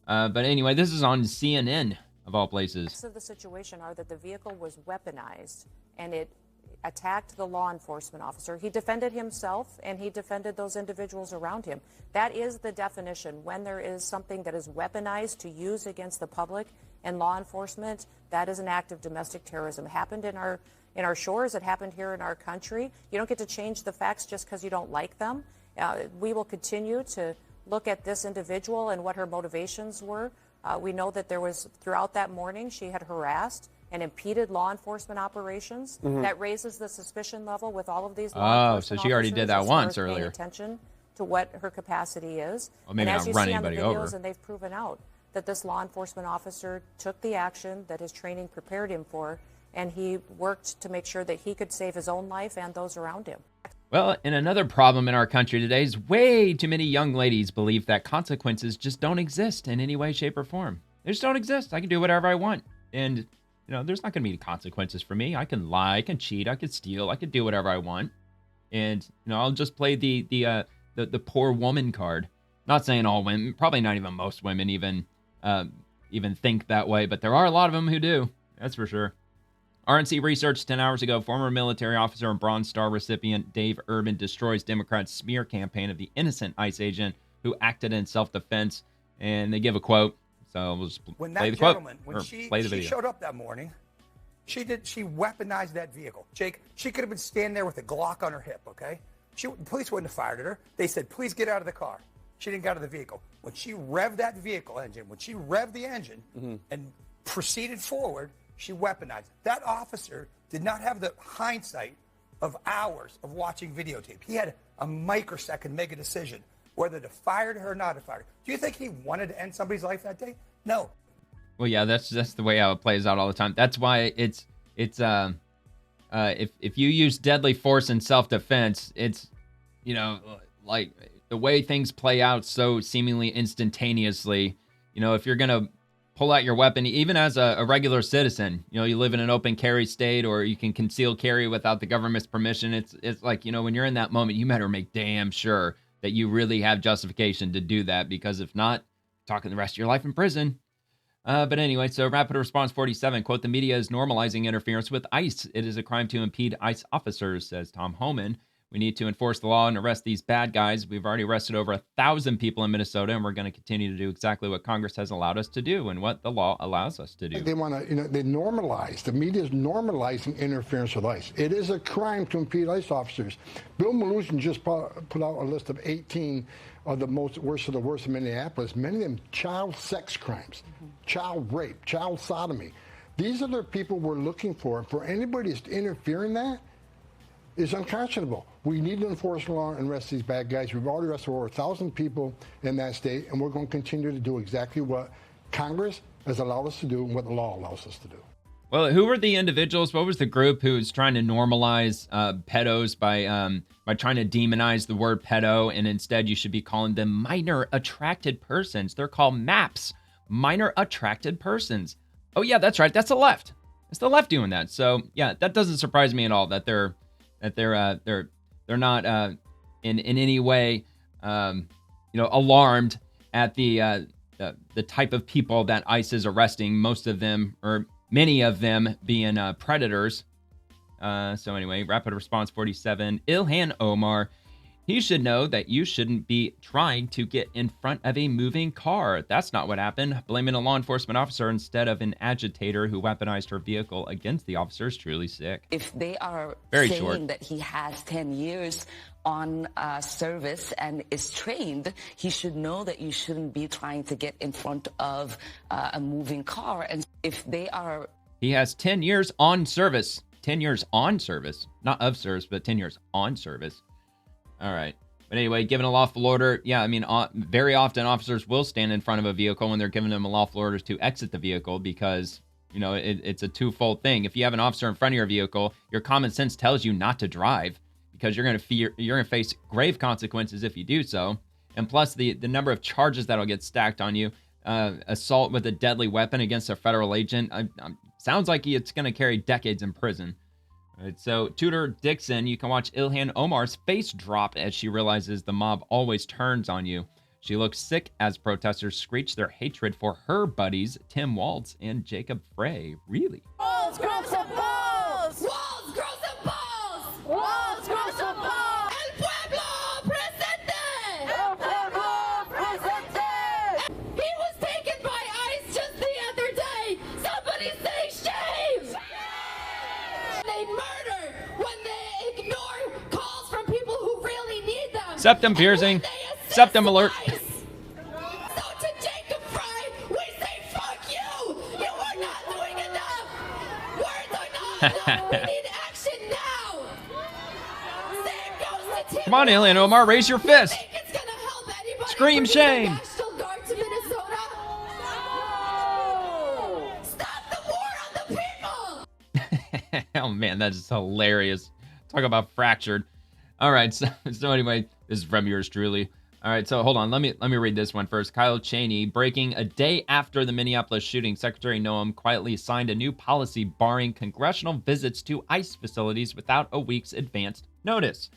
But anyway, this is on CNN, of all places. So the situation are that the vehicle was weaponized and it attacked the law enforcement officer. He defended himself and he defended those individuals around him. That is the definition. When there is something that is weaponized to use against the public and law enforcement, that is an act of domestic terrorism. It happened in our shores. It happened here in our country. You don't get to change the facts just because you don't like them. We will continue to look at this individual and what her motivations were. We know that there was, throughout that morning, she had harassed and impeded law enforcement operations. Mm-hmm. That raises the suspicion level with all of these law enforcement so she already did that once earlier. Paying attention to what her capacity is. Well, maybe and as not you run see on the anybody videos, over. and they've proven out that this law enforcement officer took the action that his training prepared him for, and he worked to make sure that he could save his own life and those around him. Well, and another problem in our country today is way too many young ladies believe that consequences just don't exist in any way, shape, or form. They just don't exist. I can do whatever I want. And, there's not going to be any consequences for me. I can lie, I can cheat, I can steal, I can do whatever I want. And, I'll just play the poor woman card. Not saying all women, probably not even most women even think that way, but there are a lot of them who do. That's for sure. RNC research 10 hours ago, former military officer and Bronze Star recipient Dave Urban destroys Democrats' smear campaign of the innocent ICE agent who acted in self-defense. And they give a quote. So we'll just play the quote. When she showed up that morning, she weaponized that vehicle. Jake, she could have been standing there with a Glock on her hip, okay? The police wouldn't have fired at her. They said, please get out of the car. She didn't get out of the vehicle. When she revved that vehicle engine, when she revved the engine and proceeded forward, she weaponized it. That officer did not have the hindsight of hours of watching videotape. He had a microsecond to make a decision whether to fire her or not to fire her. Do you think he wanted to end somebody's life that day? No. Well, yeah, that's the way how it plays out all the time. That's why it's if you use deadly force in self-defense, it's, you know, like the way things play out so seemingly instantaneously. You know, if you're gonna pull out your weapon, even as a regular citizen, you know, you live in an open carry state, or you can conceal carry without the government's permission. It's like, you know, when you're in that moment, you better make damn sure that you really have justification to do that, because if not, talking the rest of your life in prison. But anyway, so Rapid Response 47, quote, the media is normalizing interference with ICE. It is a crime to impede ICE officers, says Tom Homan. We need to enforce the law and arrest these bad guys. We've already arrested over 1,000 people in Minnesota, and we're going to continue to do exactly what Congress has allowed us to do and what the law allows us to do. They want to, you know, they normalize. The media is normalizing interference with ICE. It is a crime to impede ICE officers. Bill Mnuchin just put out a list of 18 of the worst of the worst in Minneapolis. Many of them child sex crimes, child rape, child sodomy. These are the people we're looking for. And for anybody to interfere in that is unconscionable. We need to enforce the law and arrest these bad guys. We've already arrested over 1,000 people in that state, and we're going to continue to do exactly what Congress has allowed us to do and what the law allows us to do. Well, who were the individuals? What was the group who was trying to normalize pedos by trying to demonize the word pedo, and instead you should be calling them minor attracted persons? They're called MAPs, minor attracted persons. Oh yeah, that's right. That's the left. It's the left doing that. So yeah, that doesn't surprise me at all that they're not in any way alarmed at the type of people that ICE is arresting. Most of them, or many of them, being predators. So anyway, Rapid Response 47, Ilhan Omar. He should know that you shouldn't be trying to get in front of a moving car. That's not what happened. Blaming a law enforcement officer instead of an agitator who weaponized her vehicle against the officer is truly sick. If they are Very saying short. that he has 10 years on service and is trained, he should know that you shouldn't be trying to get in front of a moving car. And if they are... He has 10 years on service. 10 years on service. Not of service, but 10 years on service. All right. But anyway, given a lawful order, yeah, I mean, very often officers will stand in front of a vehicle when they're giving them a lawful order to exit the vehicle because, you know, it's a twofold thing. If you have an officer in front of your vehicle, your common sense tells you not to drive because you're going to face grave consequences if you do so. And plus the number of charges that'll get stacked on you, assault with a deadly weapon against a federal agent, sounds like it's going to carry decades in prison. All right, so Tudor Dixon, you can watch Ilhan Omar's face drop as she realizes the mob always turns on you. She looks sick as protesters screech their hatred for her buddies, Tim Waltz and Jacob Frey. Really? Walls, grow some balls! Walls, grow some balls! Walls, grow some balls! El pueblo presente! El pueblo presente! He was taken by ICE just the other day! Somebody say shame! They murder when they ignore calls from people who really need them! Septum piercing. Septum alert. So to Jacob Frey, we say fuck you! You are not doing enough! Words are not enough! We need action now! Same goes to Tim. Come on, Ilhan Omar, raise your fist. Think it's gonna help anybody Scream bring the shame. National Guard to Minnesota? No! Stop the war on the people! Oh man, that is hilarious. Talk about fractured. All right, so anyway, this is from yours truly. All right, so hold on. Let me read this one first. Kyle Cheney, breaking a day after the Minneapolis shooting, Secretary Noem quietly signed a new policy barring congressional visits to ICE facilities without a week's advanced notice.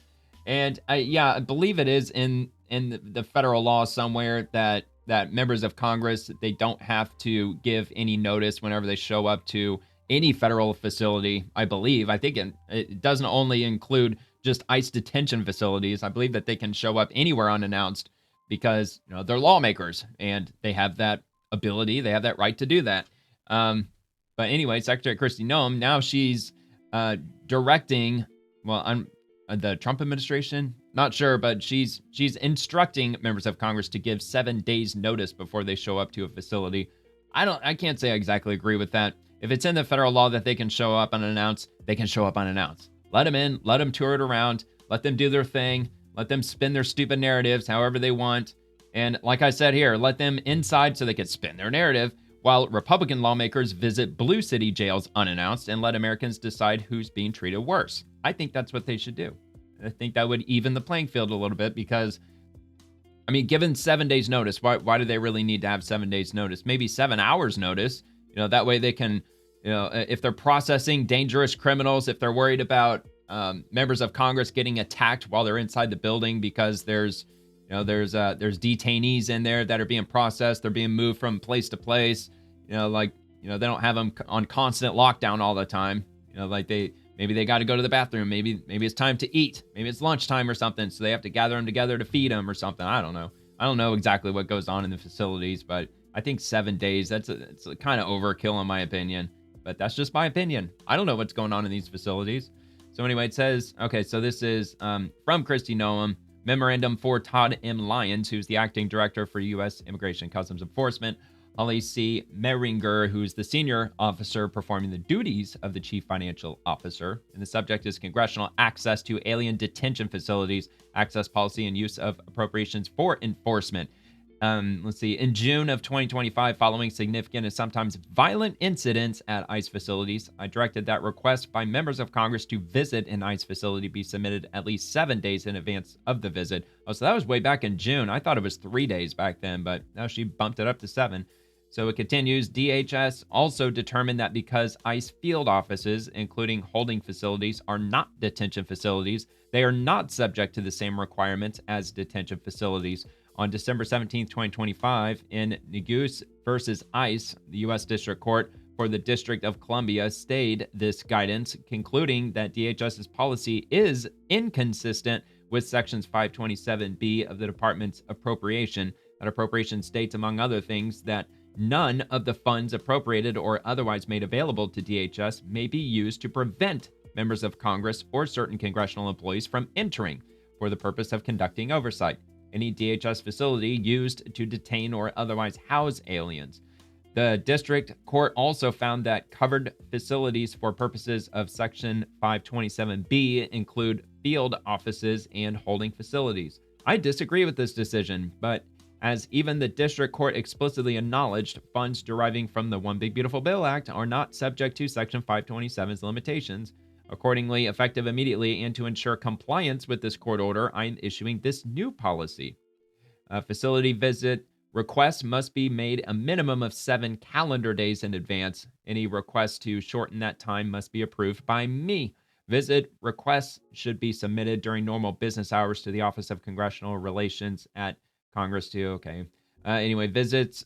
And I believe it is in the federal law somewhere that members of Congress, they don't have to give any notice whenever they show up to any federal facility, I believe. I think it doesn't only include just ICE detention facilities. I believe that they can show up anywhere unannounced because, you know, they're lawmakers and they have that ability. They have that right to do that. But anyway, Secretary Kristi Noem, now she's directing, the Trump administration, not sure, but she's instructing members of Congress to give 7 days notice before they show up to a facility. I can't say I exactly agree with that. If it's in the federal law that they can show up unannounced, they can show up unannounced. Let them in, let them tour it around, let them do their thing, let them spin their stupid narratives however they want. And like I said here, let them inside so they can spin their narrative, while Republican lawmakers visit blue city jails unannounced and let Americans decide who's being treated worse. I think that's what they should do. I think that would even the playing field a little bit because, I mean, given 7 days notice, why do they really need to have 7 days notice? Maybe 7 hours notice. That way they can, if they're processing dangerous criminals, if they're worried about members of Congress getting attacked while they're inside the building because there's detainees in there that are being processed, they're being moved from place to place. They don't have them on constant lockdown all the time. Maybe they got to go to the bathroom. Maybe it's time to eat. Maybe it's lunchtime or something. So they have to gather them together to feed them or something. I don't know. I don't know exactly what goes on in the facilities, but I think 7 days, it's a kind of overkill in my opinion, but that's just my opinion. I don't know what's going on in these facilities. So anyway, it says, okay, so this is from Kristi Noem, memorandum for Todd M. Lyons, who's the acting director for U.S. Immigration and Customs Enforcement, Holly C. Meringer, who's the senior officer performing the duties of the chief financial officer. And the subject is congressional access to alien detention facilities, access policy, and use of appropriations for enforcement. Let's see. In June of 2025, following significant and sometimes violent incidents at ICE facilities, I directed that requests by members of Congress to visit an ICE facility be submitted at least 7 days in advance of the visit. Oh, so that was way back in June. I thought it was 3 days back then, but now she bumped it up to 7. So it continues, DHS also determined that because ICE field offices, including holding facilities, are not detention facilities, they are not subject to the same requirements as detention facilities. On December 17, 2025, in Negus versus ICE, the U.S. District Court for the District of Columbia stayed this guidance, concluding that DHS's policy is inconsistent with Sections 527B of the Department's appropriation. That appropriation states, among other things, that none of the funds appropriated or otherwise made available to DHS may be used to prevent members of Congress or certain congressional employees from entering for the purpose of conducting oversight. Any DHS facility used to detain or otherwise house aliens. The district court also found that covered facilities for purposes of Section 527B include field offices and holding facilities. I disagree with this decision, but as even the district court explicitly acknowledged, funds deriving from the One Big Beautiful Bill Act are not subject to Section 527's limitations. Accordingly, effective immediately and to ensure compliance with this court order, I am issuing this new policy. Facility visit requests must be made a minimum of 7 calendar days in advance. Any request to shorten that time must be approved by me. Visit requests should be submitted during normal business hours to the Office of Congressional Relations at Congress too. Okay. Anyway, visit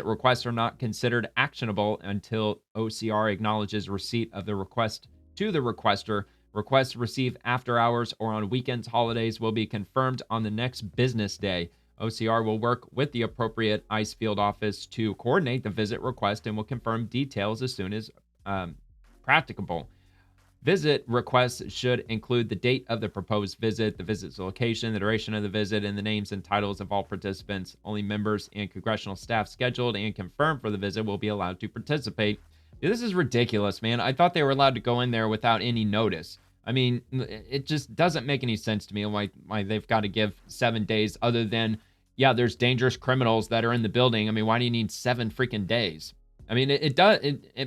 requests are not considered actionable until OCR acknowledges receipt of the request to the requester. Requests received after hours or on weekends, holidays will be confirmed on the next business day. OCR will work with the appropriate ICE field office to coordinate the visit request and will confirm details as soon as practicable. Visit requests should include the date of the proposed visit, the visit's location, the duration of the visit, and the names and titles of all participants. Only members and congressional staff scheduled and confirmed for the visit will be allowed to participate. Dude, this is ridiculous, man. I thought they were allowed to go in there without any notice. I mean, it just doesn't make any sense to me why they've got to give 7 days other than, yeah, there's dangerous criminals that are in the building. I mean, why do you need 7 freaking days? I mean, it does,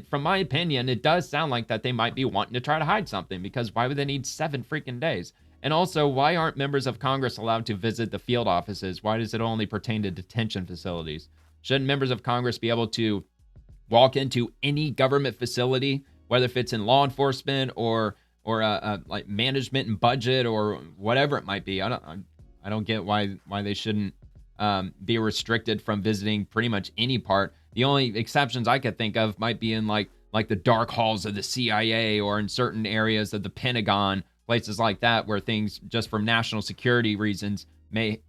from my opinion, it does sound like that they might be wanting to try to hide something, because why would they need 7 freaking days? And also, why aren't members of Congress allowed to visit the field offices? Why does it only pertain to detention facilities? Shouldn't members of Congress be able to walk into any government facility, whether if it's in law enforcement or like management and budget or whatever it might be? I don't get why they shouldn't be restricted from visiting pretty much any part. The only exceptions I could think of might be in like the dark halls of the CIA or in certain areas of the Pentagon, places like that, where things just from national security reasons may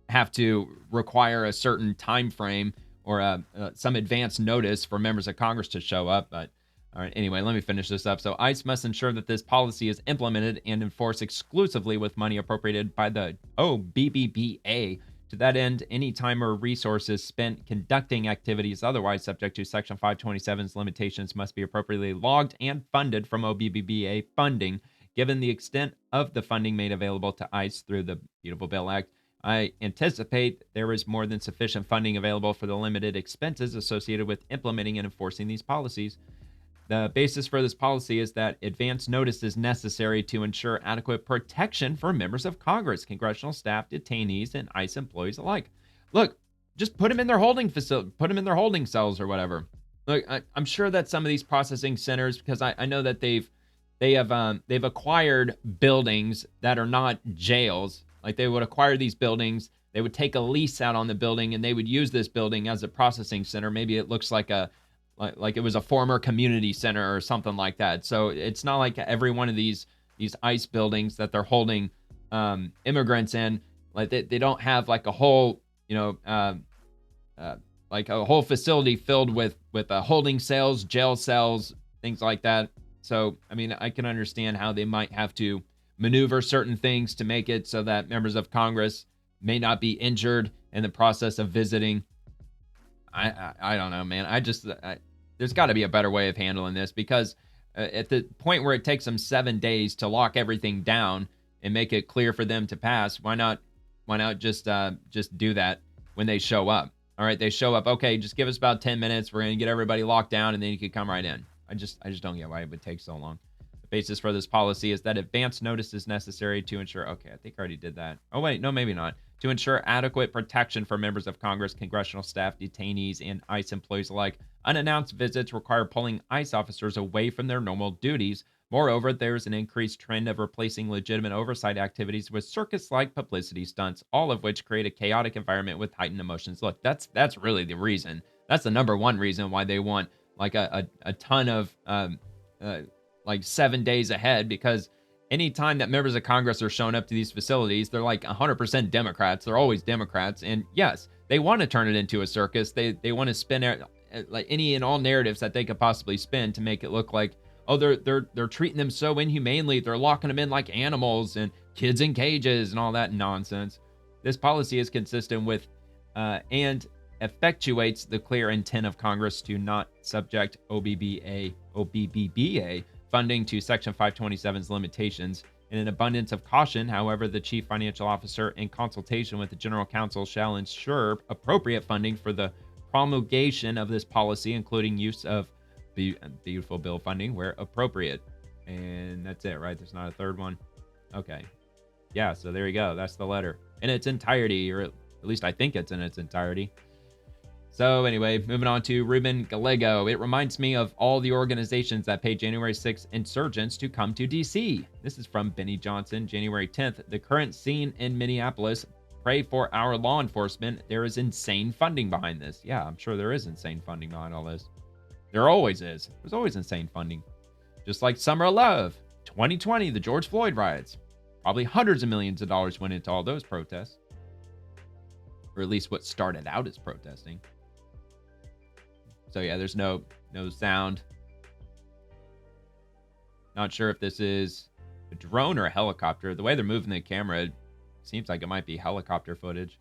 have to require a certain time frame or some advance notice for members of Congress to show up. But All right, anyway, let me finish this up. So ICE must ensure that this policy is implemented and enforced exclusively with money appropriated by the OBBBA. To that end, any time or resources spent conducting activities otherwise subject to Section 527's limitations must be appropriately logged and funded from OBBBA funding. Given the extent of the funding made available to ICE through the Beautiful Bill Act, I anticipate there is more than sufficient funding available for the limited expenses associated with implementing and enforcing these policies. The basis for this policy is that advance notice is necessary to ensure adequate protection for members of Congress, congressional staff, detainees, and ICE employees alike. Look, just put them in their holding facility, put them in their holding cells or whatever. Look, I'm sure that some of these processing centers, because I know that they've acquired buildings that are not jails. Like they would acquire these buildings, they would take a lease out on the building, and they would use this building as a processing center. Maybe it looks like it was a former community center or something like that. So it's not like every one of these ICE buildings that they're holding immigrants in, like they don't have like a whole, like a whole facility filled with holding cells, jail cells, things like that. So, I mean, I can understand how they might have to maneuver certain things to make it so that members of Congress may not be injured in the process of visiting. I don't know, man. There's got to be a better way of handling this, because at the point where it takes them 7 days to lock everything down and make it clear for them to pass, why not just do that when they show up? All right, they show up. Okay, just give us about 10 minutes. We're going to get everybody locked down, and then you can come right in. I just don't get why it would take so long. The basis for this policy is that advance notice is necessary to ensure, okay, I think I already did that. Oh, wait, no, maybe not. To ensure adequate protection for members of Congress, congressional staff, detainees, and ICE employees alike. Unannounced visits require pulling ICE officers away from their normal duties. Moreover, there is an increased trend of replacing legitimate oversight activities with circus-like publicity stunts, all of which create a chaotic environment with heightened emotions. Look, that's really the reason. That's the number one reason why they want like a ton of like 7 days ahead, because anytime that members of Congress are showing up to these facilities, they're like 100% Democrats. They're always Democrats. And yes, they want to turn it into a circus. They want to spin like any and all narratives that they could possibly spin to make it look like, oh, they're treating them so inhumanely. They're locking them in like animals and kids in cages and all that nonsense. This policy is consistent with and effectuates the clear intent of Congress to not subject OBBBA funding to Section 527's limitations. In an abundance of caution, however, the Chief Financial Officer, in consultation with the General Counsel, shall ensure appropriate funding for the promulgation of this policy, including use of the Beautiful Bill funding where appropriate. And that's it, right? There's not a third one. Okay. Yeah, so there you go. That's the letter in its entirety, or at least I think it's in its entirety. So anyway, moving on to Ruben Gallego. It reminds me of all the organizations that paid January 6th insurgents to come to D.C. This is from Benny Johnson, January 10th. The current scene in Minneapolis. Pray for our law enforcement. There is insane funding behind this. Yeah, I'm sure there is insane funding behind all this. There always is. There's always insane funding. Just like Summer of Love, 2020, the George Floyd riots. Probably hundreds of millions of dollars went into all those protests. Or at least what started out as protesting. So yeah, there's no sound. Not sure if this is a drone or a helicopter. The way they're moving the camera, it seems like it might be helicopter footage.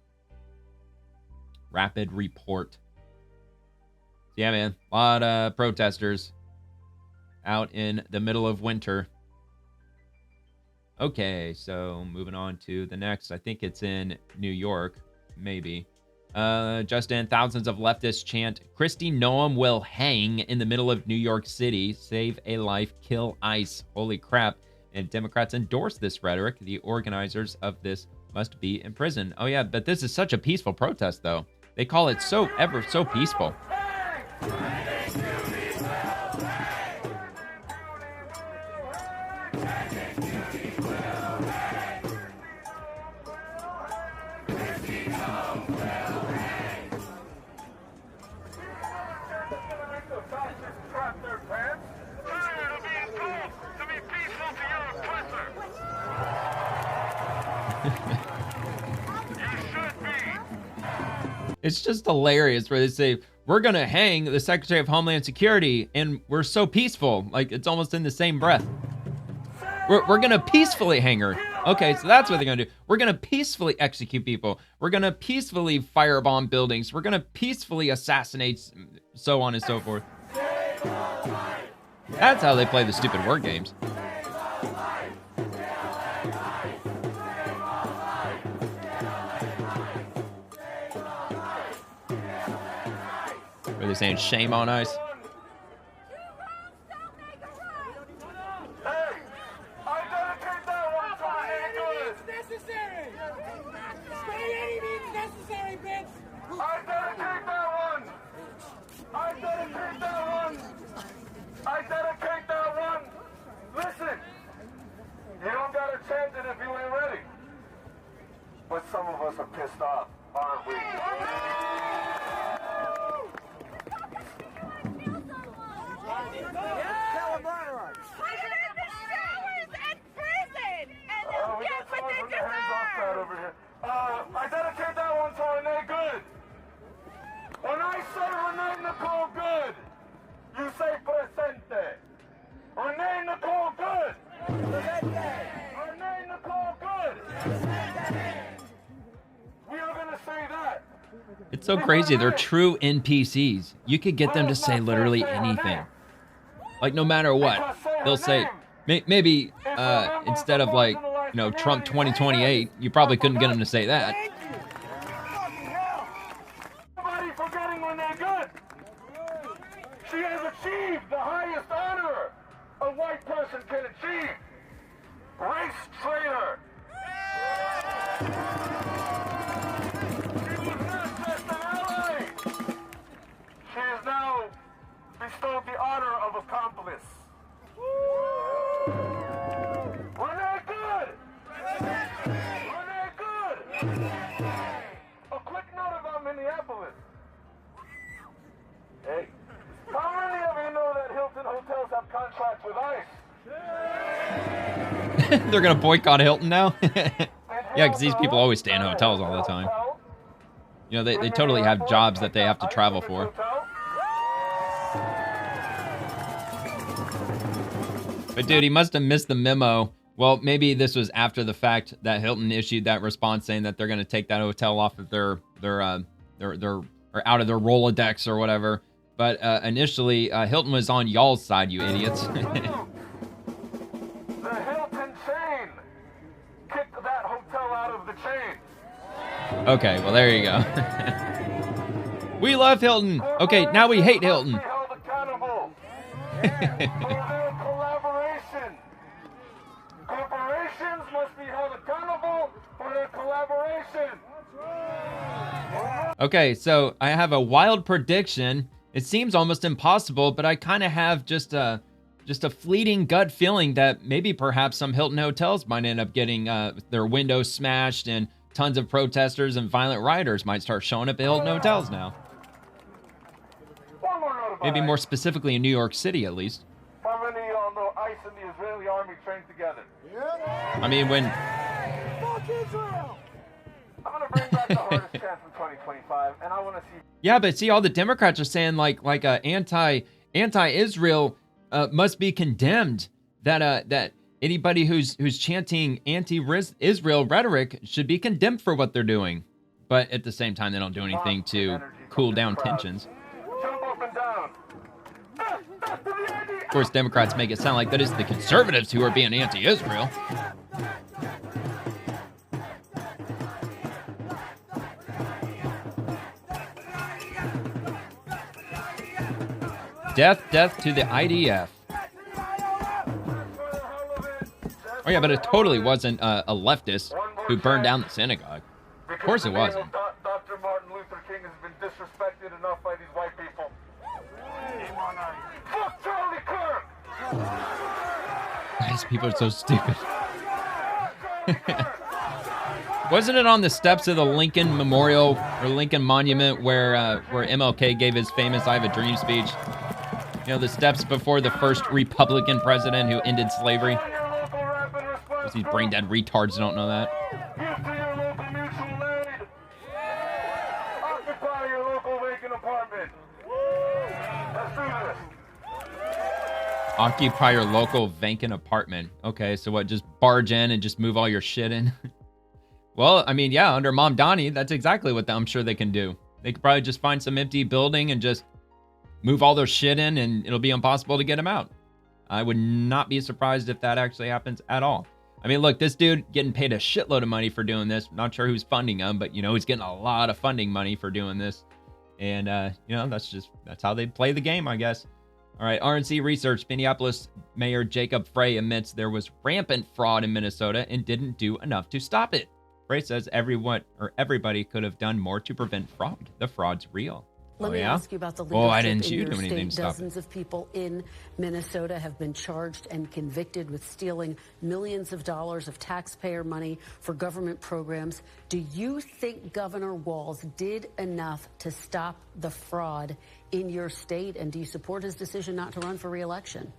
Rapid report. Yeah, man, a lot of protesters out in the middle of winter. Okay, so moving on to the next. I think it's in New York, maybe. Just in, thousands of leftists chant, Kristi Noem will hang in the middle of New York City. Save a life, kill ICE. Holy crap. And Democrats endorse this rhetoric. The organizers of this must be in prison. Oh yeah, but this is such a peaceful protest though. They call it so peaceful. It's just hilarious where they say, we're going to hang the Secretary of Homeland Security, and we're so peaceful. Like, it's almost in the same breath. We're going to peacefully hang her. Okay, so that's what they're going to do. We're going to peacefully execute people. We're going to peacefully firebomb buildings. We're going to peacefully assassinate, so on and so forth. That's how they play the stupid word games. Are they saying shame on ice? But some of us are pissed off, aren't we? I dedicate that one to Renee Good. When I say Renee Nicole Good, you say presente. Renee Nicole Good. Renee Nicole Good. We are going to say that. It's so crazy. They're true NPCs. You could get them to say literally anything. Like, no matter what. They'll say, maybe instead of, like, you know, Trump 2028, you probably couldn't get them to say that. Nobody forgetting Renee Good. She has achieved the highest honor a white person can achieve. Race traitor. She was not just an ally. She is now bestowed the honor of accomplice. Renee Good! Renee Good! A quick note about Minneapolis. Hey, how many of you know that Hilton hotels have contracts with ICE? They're going to boycott Hilton now? Yeah, because these people always stay in hotels all the time. You know, they totally have jobs that they have to travel for. But dude, he must have missed the memo. Well, maybe this was after the fact that Hilton issued that response saying that they're going to take that hotel off of their or out of their Rolodex or whatever. But initially, Hilton was on y'all's side, you idiots. The Hilton chain kicked that hotel out of the chain. Okay, well, there you go. We love Hilton. Okay, now we hate Hilton. Held accountable for their collaboration. Corporations must be held accountable for their collaboration. Okay, so I have a wild prediction. It seems almost impossible, but I kind of have just a fleeting gut feeling that maybe perhaps some Hilton hotels might end up getting their windows smashed, and tons of protesters and violent rioters might start showing up at Hilton hotels now. Maybe more specifically in New York City, at least. How many of y'all know ICE and the Israeli army trained together? I mean, when... Fuck Israel! I'm gonna bring back the hardest chance in 2025, and I want to see... Yeah, but see, all the Democrats are saying like anti-Israel must be condemned. That anybody who's chanting anti-Israel rhetoric should be condemned for what they're doing. But at the same time, they don't do anything to cool down tensions. Jump up and down. Of course, Democrats make it sound like that is the conservatives who are being anti-Israel. Death to the IDF. Oh yeah, but it totally wasn't a leftist who burned down the synagogue. Of course it wasn't. Dr. Martin Luther King has been disrespected enough by these white people. Fuck Charlie Kirk! These people are so stupid. Wasn't it on the steps of the Lincoln Memorial or Lincoln Monument where MLK gave his famous "I Have a Dream" speech? You know, the steps before the first Republican president who ended slavery. These brain dead retards don't know that. Give to your local mutual aid. Occupy your local vacant apartment. Occupy your local vacant apartment. Okay, so what, just barge in and just move all your shit in? Well, I mean, yeah, under Mom Donnie, that's exactly what I'm sure they can do. They could probably just find some empty building and just move all their shit in, and it'll be impossible to get them out. I would not be surprised if that actually happens at all. I mean, look, this dude getting paid a shitload of money for doing this. Not sure who's funding him, but, he's getting a lot of funding money for doing this. And, that's how they play the game, I guess. All right, RNC Research, Minneapolis Mayor Jacob Frey admits there was rampant fraud in Minnesota and didn't do enough to stop it. Frey says everybody could have done more to prevent fraud. The fraud's real. Let me ask you about the leadership in your state. Dozens of people in Minnesota have been charged and convicted with stealing millions of dollars of taxpayer money for government programs. Do you think Governor Walz did enough to stop the fraud in your state? And do you support his decision not to run for re-election?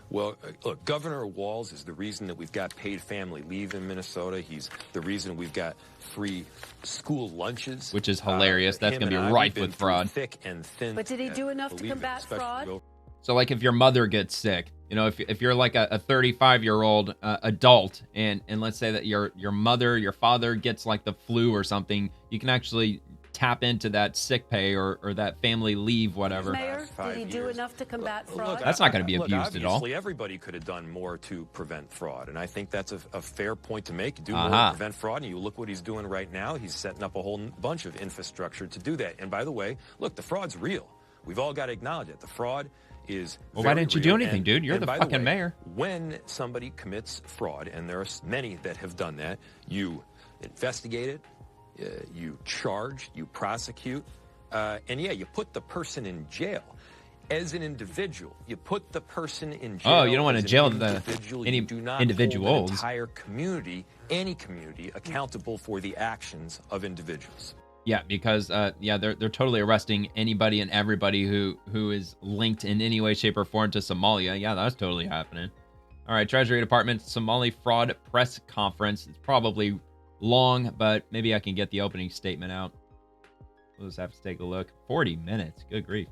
Well, look, Governor Walz is the reason that we've got paid family leave in Minnesota. He's the reason we've got free school lunches. Which is hilarious. That's going to be rife with fraud. Thick and thin. But did he do enough to combat fraud? So, like, if your mother gets sick, if you're like a 35-year-old adult, and let's say that your mother, your father gets like the flu or something, you can actually tap into that sick pay or that family leave, whatever. Mayor, did he do enough to combat fraud? That's not going to be abused at all. Obviously, everybody could have done more to prevent fraud, and I think that's a fair point to make. Do more to prevent fraud, and you look what he's doing right now. He's setting up a whole bunch of infrastructure to do that. And by the way, look, the fraud's real. We've all got to acknowledge it. The fraud is well, why didn't you do anything, dude? You're the fucking mayor. When somebody commits fraud, and there are many that have done that, you investigate it. You charge, you prosecute, and you put the person in jail. As an individual, you put the person in jail. Oh, you don't want to jail any you do not individuals. Hold the entire community, any community, accountable for the actions of individuals. Yeah, because they're totally arresting anybody and everybody who is linked in any way, shape, or form to Somalia. Yeah, that's totally happening. All right, Treasury Department Somali fraud press conference. It's probably long, but maybe I can get the opening statement out. We'll just have to take a look. 40 minutes. Good grief.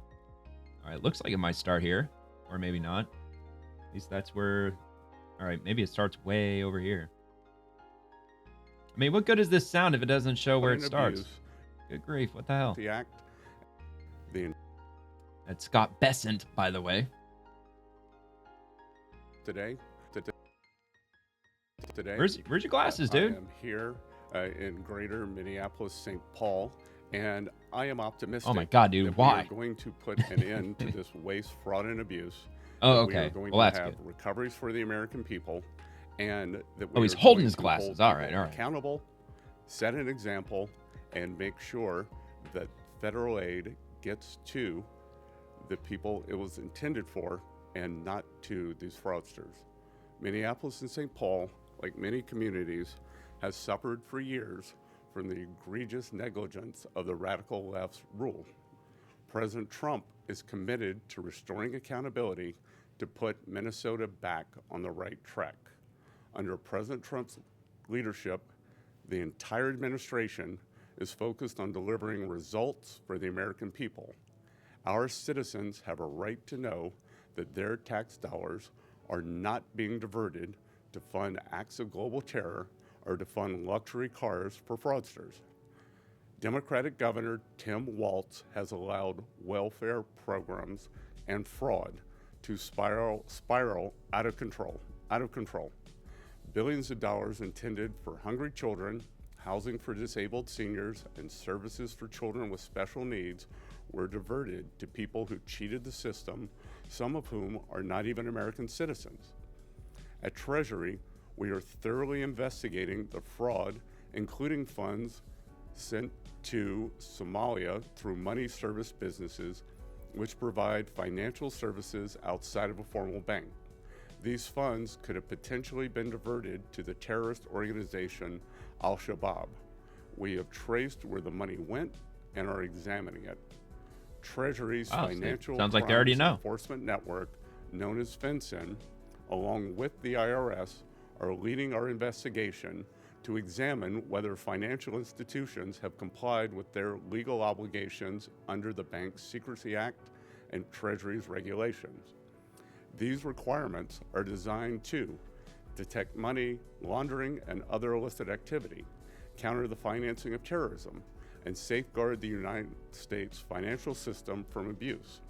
All right, looks like it might start here, or maybe not. At least that's where... All right, maybe it starts way over here. I mean, what good is this sound if it doesn't show where it starts? Good grief, what the hell? The act. That's Scott Bessent, by the way. Today. Where's your glasses, dude? I am here in greater Minneapolis, St. Paul, and I am optimistic. Oh my God, dude, why? We are going to put an end to this waste, fraud, and abuse. Oh, okay. We are going to have recoveries for the American people, and that we he's holding his glasses. All right. Accountable, set an example, and make sure that federal aid gets to the people it was intended for, and not to these fraudsters. Minneapolis and St. Paul, like many communities, has suffered for years from the egregious negligence of the radical left's rule. President Trump is committed to restoring accountability to put Minnesota back on the right track. Under President Trump's leadership, the entire administration is focused on delivering results for the American people. Our citizens have a right to know that their tax dollars are not being diverted to fund acts of global terror or to fund luxury cars for fraudsters. Democratic Governor Tim Walz has allowed welfare programs and fraud to spiral out of control. Billions of dollars intended for hungry children, housing for disabled seniors, and services for children with special needs were diverted to people who cheated the system, some of whom are not even American citizens. At Treasury, we are thoroughly investigating the fraud, including funds sent to Somalia through money service businesses, which provide financial services outside of a formal bank. These funds could have potentially been diverted to the terrorist organization Al-Shabaab. We have traced where the money went and are examining it. Treasury's financial sounds like they already know. Enforcement network, known as FinCEN, along with the IRS, are leading our investigation to examine whether financial institutions have complied with their legal obligations under the Bank Secrecy Act and Treasury's regulations. These requirements are designed to detect money laundering and other illicit activity, counter the financing of terrorism, and safeguard the United States financial system from abuse.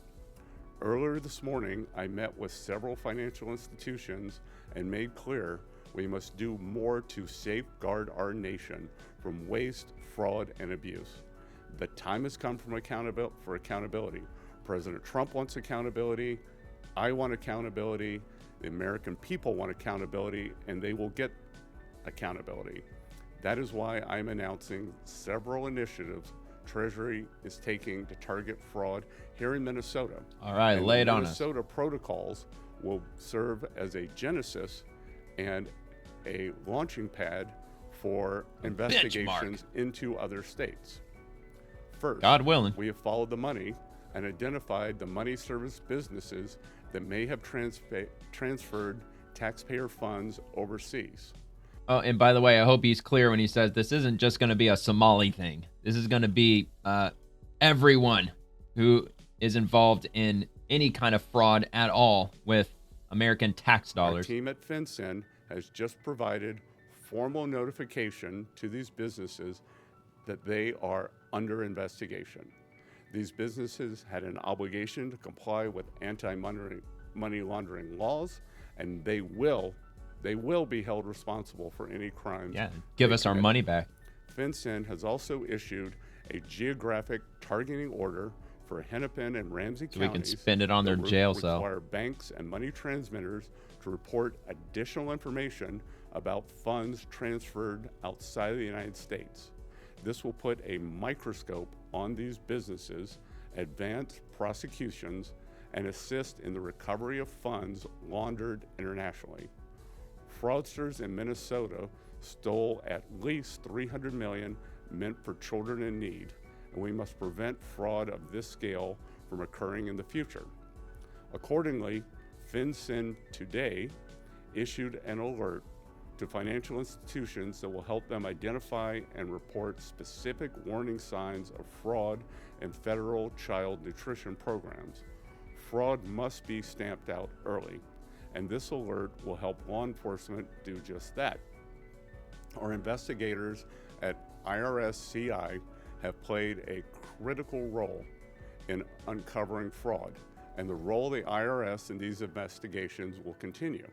Earlier this morning, I met with several financial institutions and made clear we must do more to safeguard our nation from waste, fraud, and abuse. The time has come for accountability. President Trump wants accountability. I want accountability. The American people want accountability, and they will get accountability. That is why I'm announcing several initiatives Treasury is taking to target fraud here in Minnesota. All right, and lay it on us. Minnesota protocols will serve as a genesis and a launching pad for investigations into other states. First, God willing, we have followed the money and identified the money service businesses that may have transferred taxpayer funds overseas. Oh, and by the way, I hope he's clear when he says this isn't just going to be a Somali thing. This is going to be everyone who is involved in any kind of fraud at all with American tax dollars. Our team at FinCEN has just provided formal notification to these businesses that they are under investigation. These businesses had an obligation to comply with anti-money laundering laws, and they will be held responsible for any crimes. Yeah, give us our money back. FinCEN has also issued a geographic targeting order for Hennepin and Ramsey counties. So we can spend it on their jail cell. Require banks and money transmitters to report additional information about funds transferred outside of the United States. This will put a microscope on these businesses, advance prosecutions, and assist in the recovery of funds laundered internationally. Fraudsters in Minnesota stole at least $300 million meant for children in need, and we must prevent fraud of this scale from occurring in the future. Accordingly, FinCEN today issued an alert to financial institutions that will help them identify and report specific warning signs of fraud in federal child nutrition programs. Fraud must be stamped out early, and this alert will help law enforcement do just that. Our investigators at IRS-CI have played a critical role in uncovering fraud, and the role of the IRS in these investigations will continue.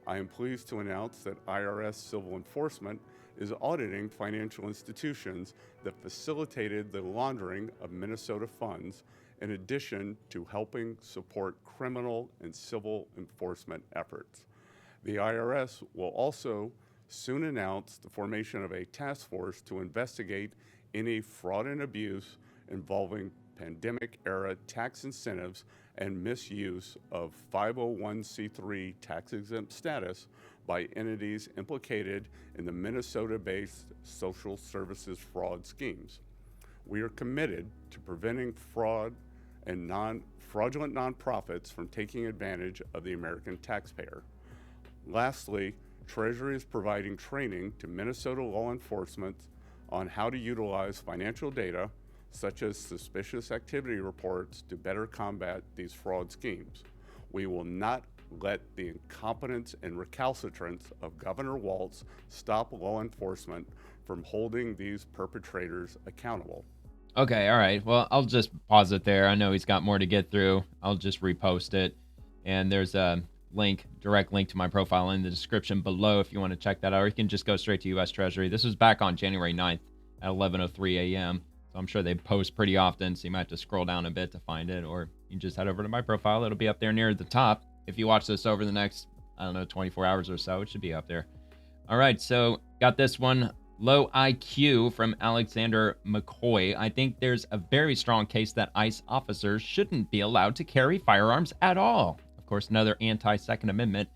I am pleased to announce that IRS Civil Enforcement is auditing financial institutions that facilitated the laundering of Minnesota funds, in addition to helping support criminal and civil enforcement efforts. The IRS will also soon announce the formation of a task force to investigate any fraud and abuse involving pandemic-era tax incentives and misuse of 501c3 tax-exempt status by entities implicated in the Minnesota-based social services fraud schemes. We are committed to preventing fraud and fraudulent nonprofits from taking advantage of the American taxpayer. Lastly, Treasury is providing training to Minnesota law enforcement on how to utilize financial data, such as suspicious activity reports, to better combat these fraud schemes. We will not let the incompetence and recalcitrance of Governor Walz stop law enforcement from holding these perpetrators accountable. Okay, all right. Well, I'll just pause it there. I know he's got more to get through. I'll just repost it. And there's a direct link to my profile in the description below if you want to check that out. Or you can just go straight to U.S. Treasury. This was back on January 9th at 11:03 a.m. So I'm sure they post pretty often, so you might have to scroll down a bit to find it. Or you can just head over to my profile. It'll be up there near the top. If you watch this over the next, 24 hours or so, it should be up there. All right, so got this one. Low IQ from Alexander McCoy. I think there's a very strong case that ICE officers shouldn't be allowed to carry firearms at all. Of course, another anti-Second Amendment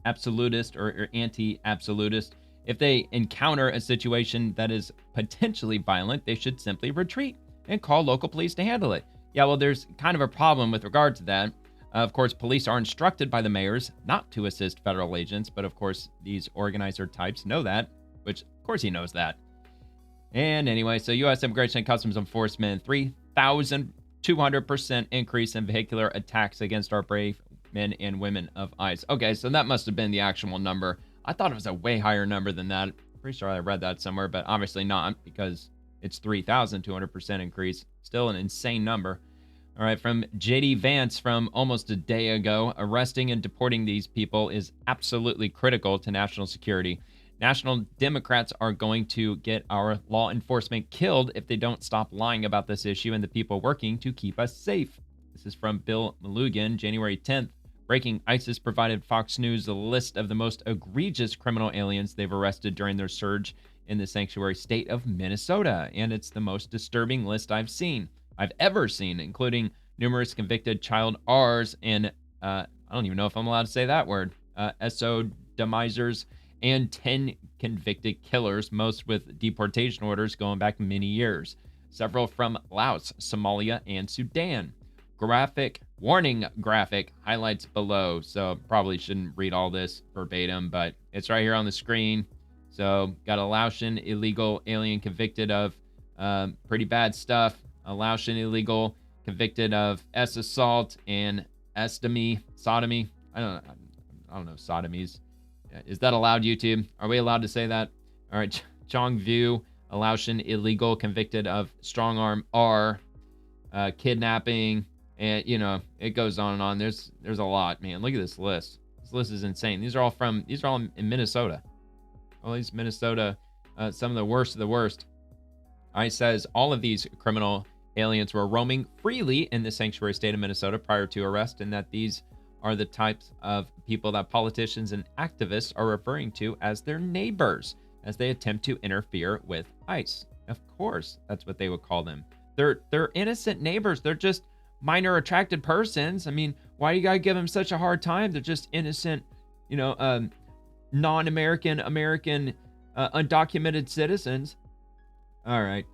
absolutist or anti-absolutist. If they encounter a situation that is potentially violent, they should simply retreat and call local police to handle it. Yeah, well, there's kind of a problem with regard to that. Of course, police are instructed by the mayors not to assist federal agents, but of course, these organizer types know that, which of course he knows that. And anyway, so U.S. Immigration and Customs Enforcement, 3,200% increase in vehicular attacks against our brave men and women of ICE. Okay, so that must have been the actual number. I thought it was a way higher number than that. Pretty sure I read that somewhere, but obviously not, because it's 3,200% increase. Still an insane number. All right, from JD Vance from almost a day ago, arresting and deporting these people is absolutely critical to national security. National Democrats are going to get our law enforcement killed if they don't stop lying about this issue and the people working to keep us safe. This is from Bill Malugan, January 10th. Breaking: ISIS provided Fox News a list of the most egregious criminal aliens they've arrested during their surge in the sanctuary state of Minnesota. And it's the most disturbing list I've ever seen, including numerous convicted child Rs and, I don't even know if I'm allowed to say that word, sodomizers, and 10 convicted killers, most with deportation orders going back many years. Several from Laos, Somalia, and Sudan. Graphic highlights below. So probably shouldn't read all this verbatim, but it's right here on the screen. So got a Laotian illegal alien convicted of pretty bad stuff. A Laotian illegal convicted of assault and sodomy. I don't know sodomies. Is that allowed, YouTube? Are we allowed to say that? All right, Chong Vu, a Laotian illegal convicted of strong arm R, kidnapping, and it goes on and on. There's a lot, man. Look at this list. This list is insane. These are all in Minnesota. All these Minnesota, some of the worst of the worst. ICE says all of these criminal aliens were roaming freely in the sanctuary state of Minnesota prior to arrest, and that these are the types of people that politicians and activists are referring to as their neighbors as they attempt to interfere with ICE. Of course, that's what they would call them. They're innocent neighbors. They're just minor attracted persons. I mean, why do you gotta give them such a hard time? They're just innocent, non-American, undocumented citizens. All right.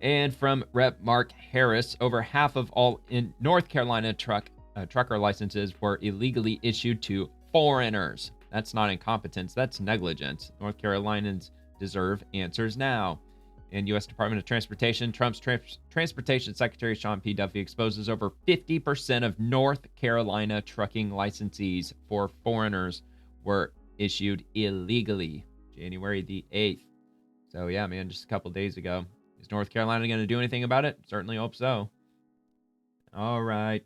And from Rep. Mark Harris, over half of all in North Carolina trucker licenses were illegally issued to foreigners. That's not incompetence, that's negligence. North Carolinians deserve answers now. In U.S. Department of Transportation, Trump's Transportation Secretary Sean P. Duffy exposes over 50% of North Carolina trucking licensees for foreigners were issued illegally. January the 8th. So yeah, man, just a couple days ago. Is North Carolina going to do anything about it? Certainly hope so. All right.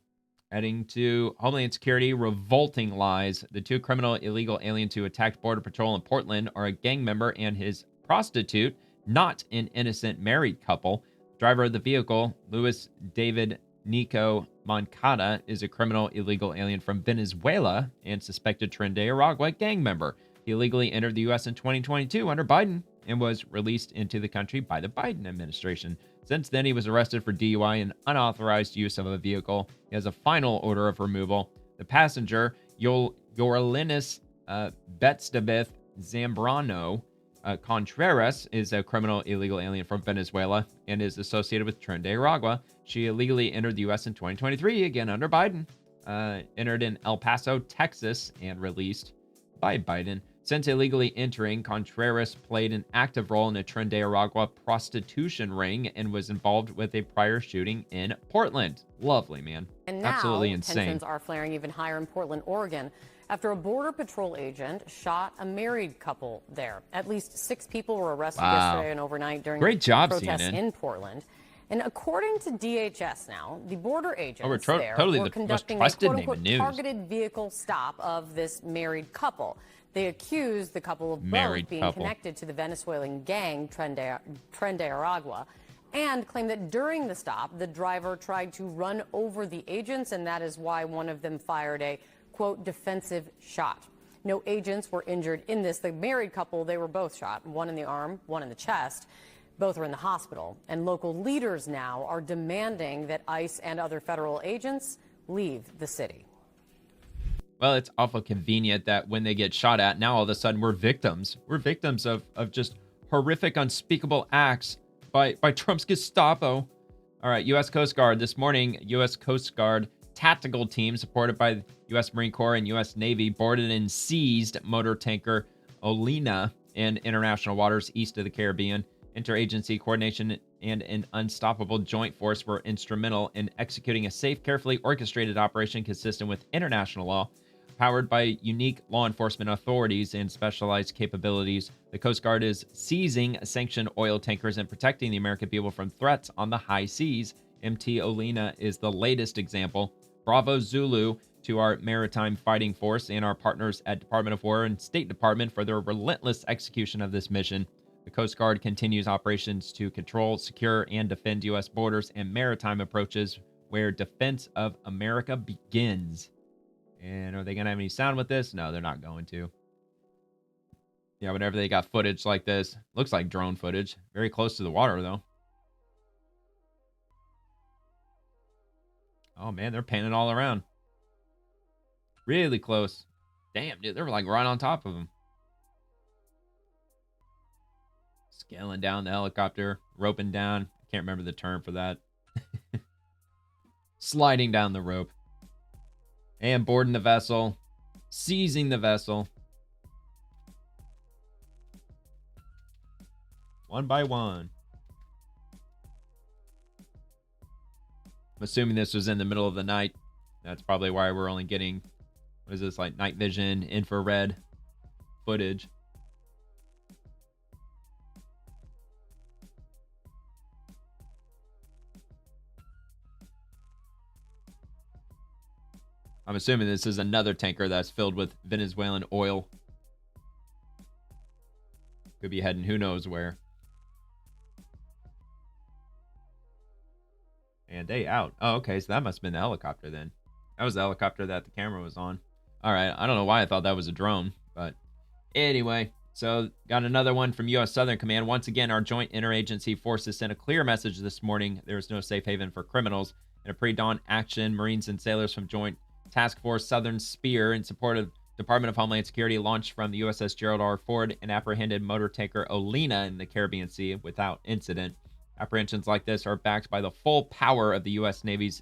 Heading to Homeland Security, revolting lies. The two criminal illegal aliens who attacked Border Patrol in Portland are a gang member and his prostitute, not an innocent married couple. Driver of the vehicle, Luis David Nico Moncada, is a criminal illegal alien from Venezuela and suspected Trinidad gang member. He illegally entered the U.S. in 2022 under Biden and was released into the country by the Biden administration. Since then, he was arrested for DUI and unauthorized use of a vehicle. He has a final order of removal. The passenger, Yorlinis Betstabeth Zambrano Contreras, is a criminal illegal alien from Venezuela and is associated with Trinidad. She illegally entered the U.S. in 2023, again under Biden. Entered in El Paso, Texas, and released by Biden. Since illegally entering, Contreras played an active role in a Trinidad prostitution ring and was involved with a prior shooting in Portland. Lovely, man. And now, absolutely insane. Tensions are flaring even higher in Portland, Oregon, after a Border Patrol agent shot a married couple there. At least 6 people were arrested yesterday and overnight during protests in Portland. And according to DHS now, the border agents there were conducting a quote-unquote targeted vehicle stop of this married couple. They accused the couple of both being connected to the Venezuelan gang Trinidad, and claimed that during the stop, the driver tried to run over the agents, and that is why one of them fired a, quote, defensive shot. No agents were injured in this. The married couple, they were both shot, one in the arm, one in the chest. Both are in the hospital, and local leaders now are demanding that ICE and other federal agents leave the city. Well, it's awful convenient that when they get shot at, now all of a sudden we're victims. We're victims of just horrific, unspeakable acts by Trump's Gestapo. All right, U.S. Coast Guard. This morning, U.S. Coast Guard tactical team supported by the U.S. Marine Corps and U.S. Navy boarded and seized motor tanker Olena in international waters east of the Caribbean Interagency coordination and an unstoppable joint force were instrumental in executing a safe, carefully orchestrated operation consistent with international law. Powered by unique law enforcement authorities and specialized capabilities, the Coast Guard is seizing sanctioned oil tankers and protecting the American people from threats on the high seas. MT Olena is the latest example. Bravo Zulu to our maritime fighting force and our partners at Department of War and State Department for their relentless execution of this mission. The Coast Guard continues operations to control, secure, and defend U.S. borders and maritime approaches where defense of America begins. And are they going to have any sound with this? No, they're not going to. Yeah, whenever they got footage like this, looks like drone footage. Very close to the water, though. Oh, man, they're panning all around. Really close. Damn, dude, they were like right on top of them. Scaling down the helicopter, roping down. I can't remember the term for that. Sliding down the rope. And boarding the vessel. Seizing the vessel. One by one. I'm assuming this was in the middle of the night. That's probably why we're only getting, what is this, like night vision, infrared footage. I'm assuming this is another tanker that's filled with Venezuelan oil. Could be heading who knows where. And they out. Oh, okay, so that must have been the helicopter then. That was the helicopter that the camera was on. All right, I don't know why I thought that was a drone, but anyway. So got another one from U.S. Southern Command. Once again, our joint interagency forces sent a clear message this morning. There is no safe haven for criminals. In a pre-dawn action, Marines and sailors from Joint Task Force Southern Spear, in support of Department of Homeland Security, launched from the USS Gerald R. Ford and apprehended motor tanker Olena in the Caribbean Sea without incident. Apprehensions like this are backed by the full power of the U.S. Navy's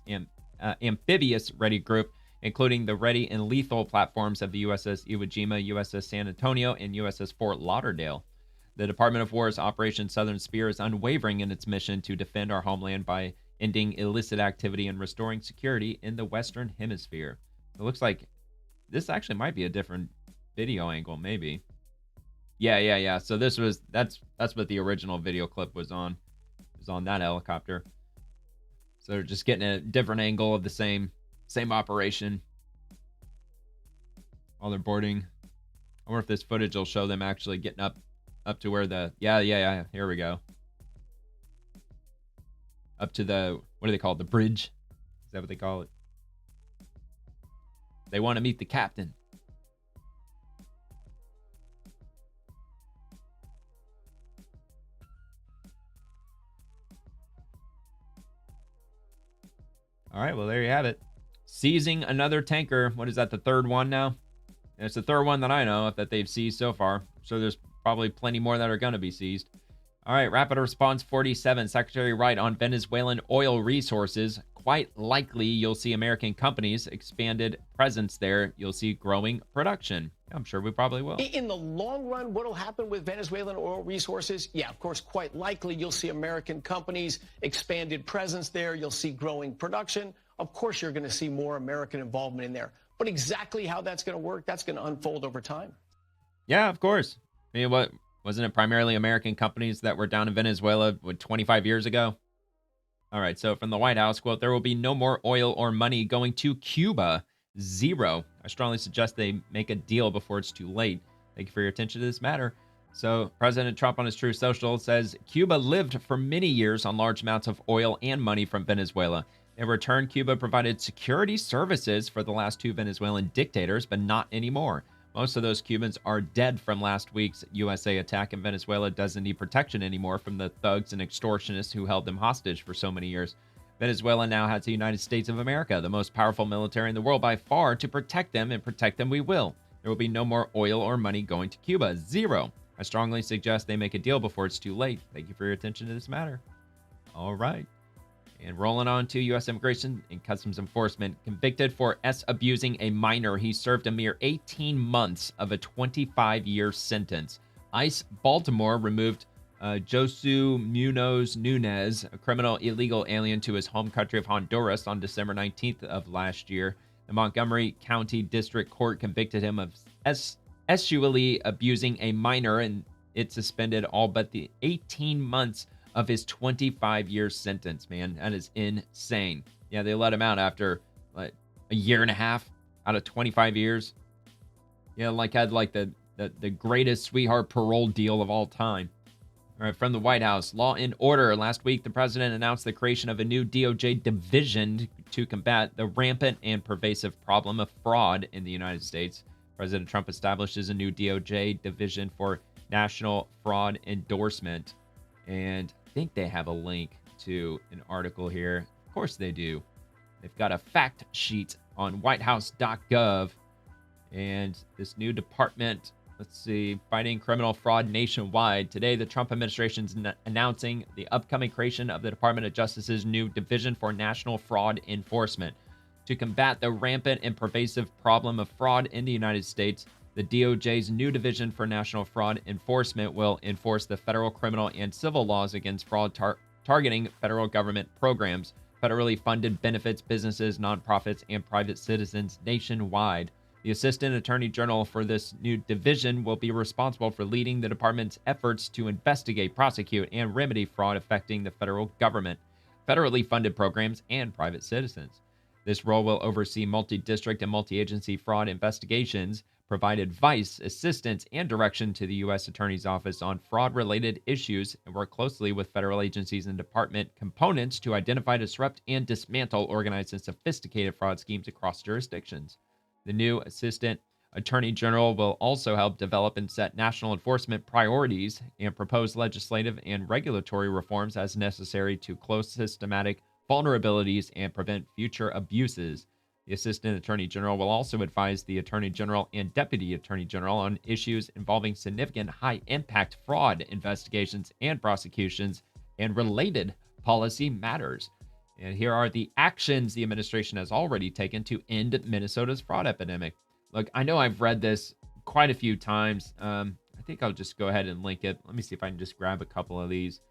amphibious ready group, including the ready and lethal platforms of the USS Iwo Jima, USS San Antonio, and USS Fort Lauderdale. The Department of War's Operation Southern Spear is unwavering in its mission to defend our homeland by ending illicit activity and restoring security in the Western Hemisphere. It looks like this actually might be a different video angle, maybe. Yeah. So this was that's what the original video clip was on. It was on that helicopter. So they're just getting a different angle of the same operation while they're boarding. I wonder if this footage will show them actually getting up to where the yeah. Here we go. Up to the, what do they call it? The bridge? Is that what they call it? They want to meet the captain. All right, well, there you have it. Seizing another tanker. What is that, the third one now? And it's the third one that I know of that they've seized so far. So there's probably plenty more that are going to be seized. All right, Rapid Response 47, Secretary Wright on Venezuelan oil resources. Quite likely you'll see American companies expanded presence there. You'll see growing production. I'm sure we probably will. In the long run, what will happen with Venezuelan oil resources? Yeah, of course, quite likely you'll see American companies expanded presence there. You'll see growing production. Of course, you're going to see more American involvement in there. But exactly how that's going to work, that's going to unfold over time. Yeah, of course. I mean, what? Wasn't it primarily American companies that were down in Venezuela 25 years ago? All right, so from the White House, quote, there will be no more oil or money going to Cuba. Zero. I strongly suggest they make a deal before it's too late. Thank you for your attention to this matter. So President Trump on his Truth Social says, Cuba lived for many years on large amounts of oil and money from Venezuela. In return, Cuba provided security services for the last two Venezuelan dictators, but not anymore. Most of those Cubans are dead from last week's USA attack, and Venezuela doesn't need protection anymore from the thugs and extortionists who held them hostage for so many years. Venezuela now has the United States of America, the most powerful military in the world by far, to protect them, and protect them we will. There will be no more oil or money going to Cuba. Zero. I strongly suggest they make a deal before it's too late. Thank you for your attention to this matter. All right. And rolling on to U.S. Immigration and Customs Enforcement. Convicted for abusing a minor, he served a mere 18 months of a 25-year sentence. ICE Baltimore removed Josu Munoz Nunez, a criminal illegal alien to his home country of Honduras on December 19th of last year. The Montgomery County District Court convicted him of sexually abusing a minor, and it suspended all but the 18 months of his 25-year sentence, man. That is insane. Yeah, they let him out after a year and a half out of 25 years. Yeah, had the greatest sweetheart parole deal of all time. All right, from the White House, Law and Order. Last week, the president announced the creation of a new DOJ division to combat the rampant and pervasive problem of fraud in the United States. President Trump establishes a new DOJ division for national fraud endorsement. And I think they have a link to an article here. Of course they do. They've got a fact sheet on whitehouse.gov. And this new department, let's see, fighting criminal fraud nationwide. Today, the Trump administration is announcing the upcoming creation of the Department of Justice's new Division for National Fraud Enforcement. To combat the rampant and pervasive problem of fraud in the United States, the DOJ's new Division for National Fraud Enforcement will enforce the federal criminal and civil laws against fraud targeting federal government programs, federally funded benefits, businesses, nonprofits, and private citizens nationwide. The Assistant Attorney General for this new division will be responsible for leading the department's efforts to investigate, prosecute, and remedy fraud affecting the federal government, federally funded programs, and private citizens. This role will oversee multi-district and multi-agency fraud investigations, provide advice, assistance, and direction to the U.S. Attorney's Office on fraud-related issues, and work closely with federal agencies and department components to identify, disrupt, and dismantle organized and sophisticated fraud schemes across jurisdictions. The new Assistant Attorney General will also help develop and set national enforcement priorities and propose legislative and regulatory reforms as necessary to close systematic vulnerabilities and prevent future abuses. The Assistant Attorney General will also advise the Attorney General and Deputy Attorney General on issues involving significant high-impact fraud investigations and prosecutions and related policy matters. And here are the actions the administration has already taken to end Minnesota's fraud epidemic. Look, I know I've read this quite a few times. I think I'll just go ahead and link it. Let me see if I can just grab a couple of these.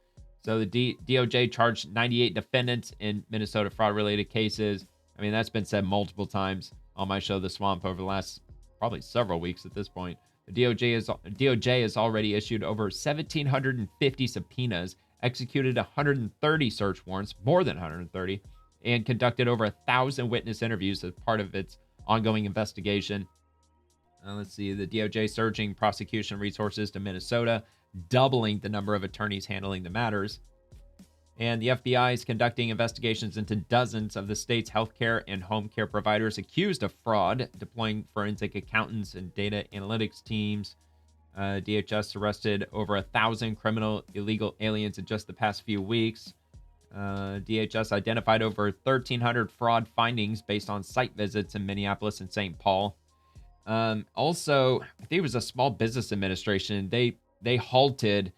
So the DOJ charged 98 defendants in Minnesota fraud-related cases. I mean, that's been said multiple times on my show, The Swamp, over the last probably several weeks at this point. The DOJ has already issued over 1,750 subpoenas, executed 130 search warrants, more than 130, and conducted over 1,000 witness interviews as part of its ongoing investigation. Let's see, the DOJ surging prosecution resources to Minnesota, doubling the number of attorneys handling the matters. And the FBI is conducting investigations into dozens of the state's healthcare and home care providers accused of fraud, deploying forensic accountants and data analytics teams. DHS arrested over 1,000 criminal illegal aliens in just the past few weeks. DHS identified over 1,300 fraud findings based on site visits in Minneapolis and St. Paul. Also, I think it was a Small Business Administration. They halted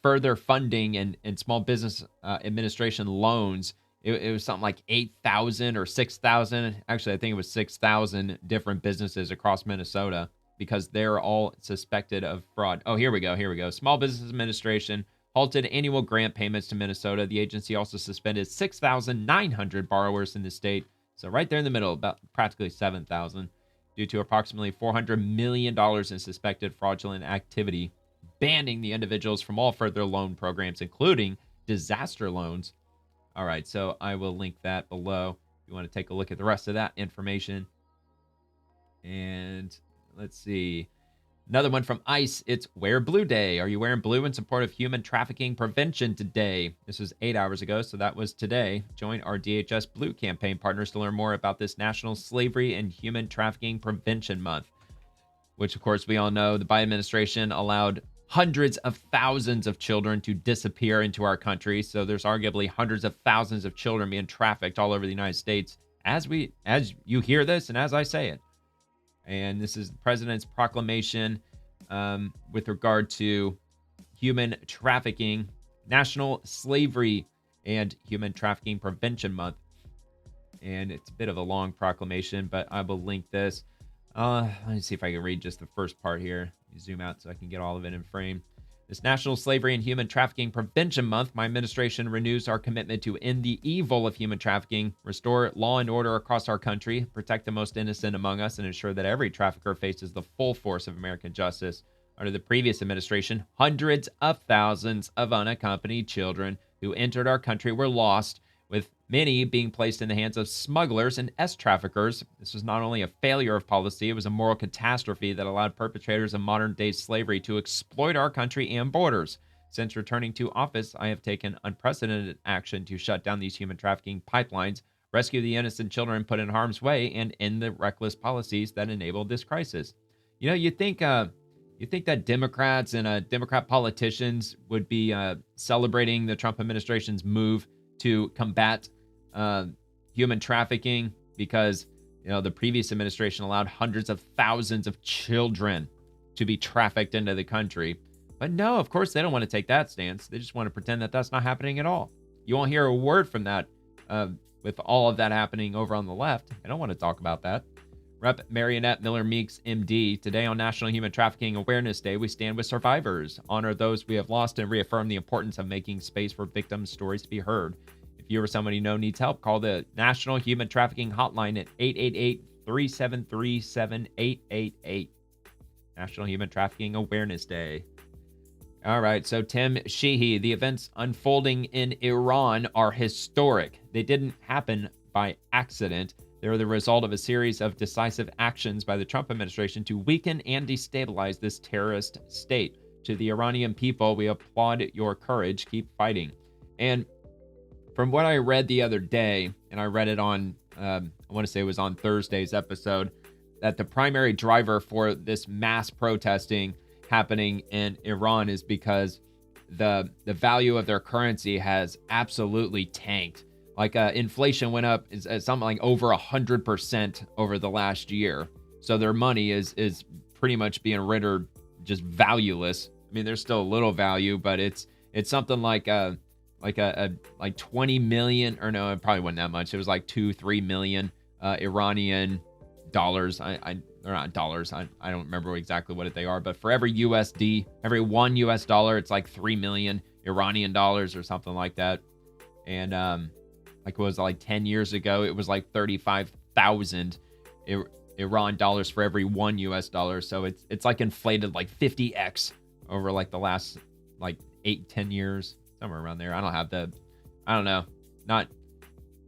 further funding and Small Business Administration loans. It was something like 8,000 or 6,000. Actually, I think it was 6,000 different businesses across Minnesota, because they're all suspected of fraud. Oh, here we go. Small Business Administration halted annual grant payments to Minnesota. The agency also suspended 6,900 borrowers in the state. So right there in the middle, about practically 7,000, due to approximately $400 million in suspected fraudulent activity, banning the individuals from all further loan programs, including disaster loans. All right, so I will link that below if you want to take a look at the rest of that information. And let's see. Another one from ICE. It's Wear Blue Day. Are you wearing blue in support of human trafficking prevention today? This was 8 hours ago, so that was today. Join our DHS Blue campaign partners to learn more about this National Slavery and Human Trafficking Prevention Month, which, of course, we all know the Biden administration allowed hundreds of thousands of children to disappear into our country. So there's arguably hundreds of thousands of children being trafficked all over the United States as you hear this and as I say it. And this is the president's proclamation with regard to human trafficking, National Slavery and Human Trafficking Prevention Month. And it's a bit of a long proclamation, but I will link this. Let me see if I can read just the first part here. Zoom out so I can get all of it in frame. This National Slavery and Human Trafficking Prevention Month, my administration renews our commitment to end the evil of human trafficking, restore law and order across our country, protect the most innocent among us, and ensure that every trafficker faces the full force of American justice. Under the previous administration, hundreds of thousands of unaccompanied children who entered our country were lost, with many being placed in the hands of smugglers and traffickers. This was not only a failure of policy, it was a moral catastrophe that allowed perpetrators of modern-day slavery to exploit our country and borders. Since returning to office, I have taken unprecedented action to shut down these human trafficking pipelines, rescue the innocent children put in harm's way, and end the reckless policies that enabled this crisis. You know, you think that Democrats and Democrat politicians would be celebrating the Trump administration's move to combat human trafficking because, you know, the previous administration allowed hundreds of thousands of children to be trafficked into the country. But no, of course, they don't want to take that stance. They just want to pretend that that's not happening at all. You won't hear a word from that with all of that happening over on the left. I don't want to talk about that. Rep. Marionette Miller Meeks, MD. Today on National Human Trafficking Awareness Day, we stand with survivors, honor those we have lost, and reaffirm the importance of making space for victims' stories to be heard. If you or someone you know needs help, call the National Human Trafficking Hotline at 888-373-7888. National Human Trafficking Awareness Day. All right, so Tim Sheehy, the events unfolding in Iran are historic. They didn't happen by accident. They're the result of a series of decisive actions by the Trump administration to weaken and destabilize this terrorist state. To the Iranian people, we applaud your courage. Keep fighting. And from what I read the other day, and I read it on, I want to say it was on Thursday's episode, that the primary driver for this mass protesting happening in Iran is because the value of their currency has absolutely tanked. Like inflation went up is something like over 100% over the last year. So their money is pretty much being rendered just valueless. I mean, there's still a little value, but it's something like 20 million, or no, it probably wasn't that much. It was like 2-3 million Iranian dollars. They're not dollars. I don't remember exactly what they are, but for every USD, every $1 US, it's like 3 million Iranian dollars or something like that. And like it was like 10 years ago, it was like 35,000 Iran dollars for every $1 US. So it's like inflated like 50x over like the last like 8-10 years, somewhere around there. I don't know, not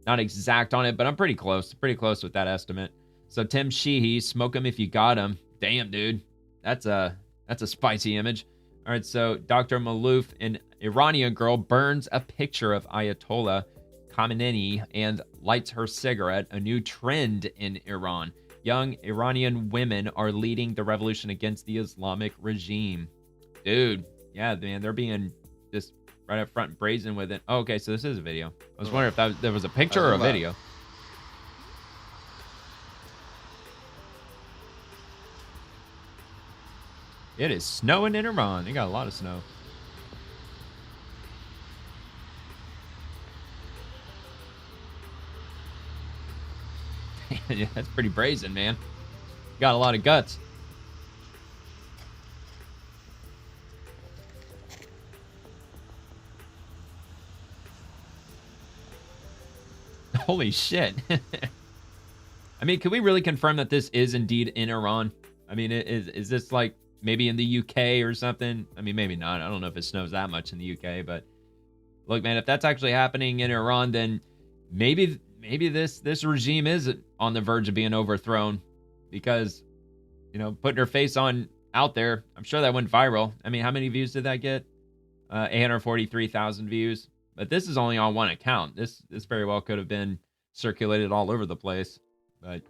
exact on it, but I'm pretty close with that estimate. So Tim Sheehy, smoke him if you got him. Damn, dude, that's a spicy image. All right, so Dr. Malouf, an Iranian girl, burns a picture of Ayatollah Khamenei and lights her cigarette, a new trend in Iran. Young Iranian women are leading the revolution against the Islamic regime. Dude, yeah, man, they're being just right up front brazen with it. Oh, okay, so this is a video. I was wondering if there was a picture or a video. It is snowing in Iran. They got a lot of snow. Yeah, that's pretty brazen, man. Got a lot of guts. Holy shit. I mean, can we really confirm that this is indeed in Iran? I mean, is this like maybe in the UK or something? I mean, maybe not. I don't know if it snows that much in the UK, but look, man, if that's actually happening in Iran, then maybe this regime is on the verge of being overthrown because, you know, putting her face out there, I'm sure that went viral. I mean, how many views did that get? 843,000 views. But this is only on one account. This very well could have been circulated all over the place. But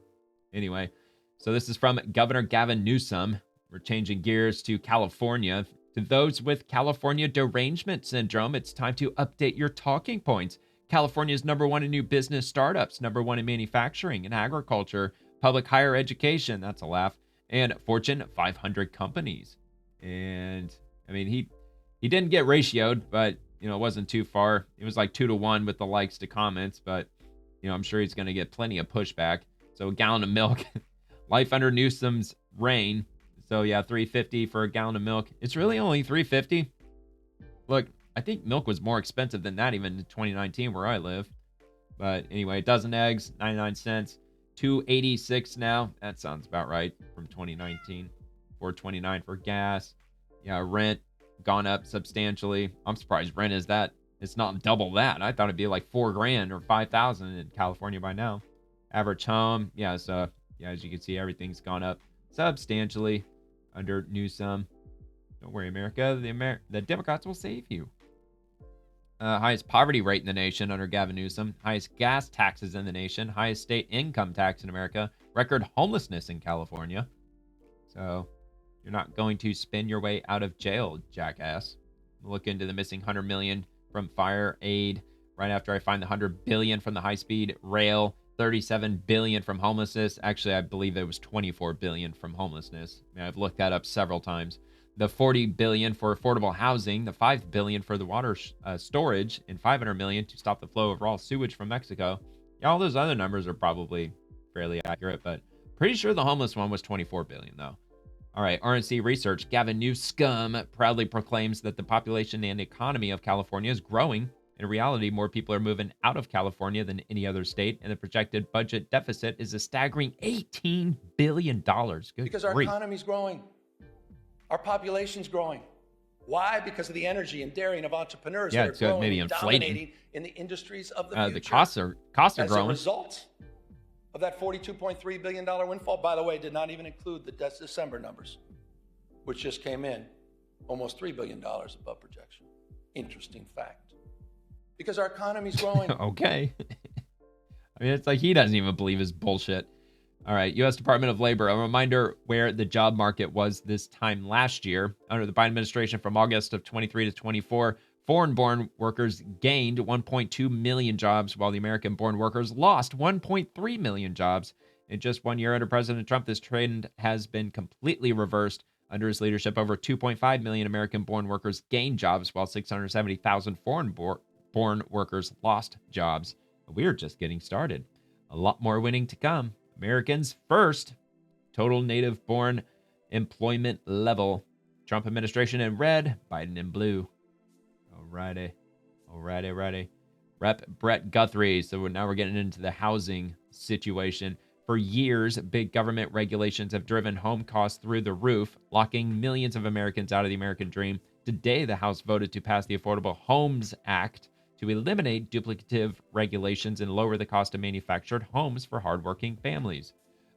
anyway, so this is from Governor Gavin Newsom. We're changing gears to California. To those with California derangement syndrome, it's time to update your talking points. California is number one in new business startups, number one in manufacturing and agriculture, public higher education, that's a laugh, and Fortune 500 companies. And I mean, he didn't get ratioed, but you know, it wasn't too far. It was like 2-to-1 with the likes to comments, but you know, I'm sure he's going to get plenty of pushback. So a gallon of milk, life under Newsom's reign. So yeah, $3.50 for a gallon of milk. It's really only $3.50. look, I think milk was more expensive than that even in 2019 where I live. But anyway, a dozen eggs, 99 cents, $2.86 now. That sounds about right from 2019. $4.29 for gas. Yeah, rent gone up substantially. I'm surprised rent is that. It's not double that. I thought it'd be like $4,000 or $5,000 in California by now. Average home, yeah. So yeah, as you can see, everything's gone up substantially under Newsom. Don't worry, America. The Democrats will save you. Highest poverty rate in the nation under Gavin Newsom. Highest gas taxes in the nation. Highest state income tax in America. Record homelessness in California. So you're not going to spin your way out of jail, jackass. Look into the missing $100 million from fire aid. Right after I find the $100 billion from the high-speed rail. $37 billion from homelessness. Actually, I believe it was $24 billion from homelessness. I mean, I've looked that up several times. The $40 billion for affordable housing, the $5 billion for the water storage, and $500 million to stop the flow of raw sewage from Mexico. Yeah, all those other numbers are probably fairly accurate, but pretty sure the homeless one was $24 billion, though. All right, RNC Research. Gavin Newsom proudly proclaims that the population and economy of California is growing. In reality, more people are moving out of California than any other state, and the projected budget deficit is a staggering $18 billion. Good because our grief. economy's growing. Our population's growing. Why? Because of the energy and daring of entrepreneurs that are growing maybe and inflating. dominating in the industries of the future. The costs are growing. As a result of that $42.3 billion windfall, by the way, did not even include the December numbers, which just came in almost $3 billion above projection. Interesting fact. Because our economy's growing. Okay. I mean, it's like he doesn't even believe his bullshit. All right, U.S. Department of Labor. A reminder where the job market was this time last year. Under the Biden administration from August of 23 to 24, foreign-born workers gained 1.2 million jobs, while the American-born workers lost 1.3 million jobs. In just 1 year under President Trump, this trend has been completely reversed. Under his leadership, over 2.5 million American-born workers gained jobs, while 670,000 foreign-born workers lost jobs. We're just getting started. A lot more winning to come. Americans first. Total native-born employment level. Trump administration in red, Biden in blue. Alrighty. Rep Brett Guthrie. So now we're getting into the housing situation. For years, big government regulations have driven home costs through the roof, locking millions of Americans out of the American dream. Today, the House voted to pass the Affordable Homes Act to eliminate duplicative regulations and lower the cost of manufactured homes for hardworking families.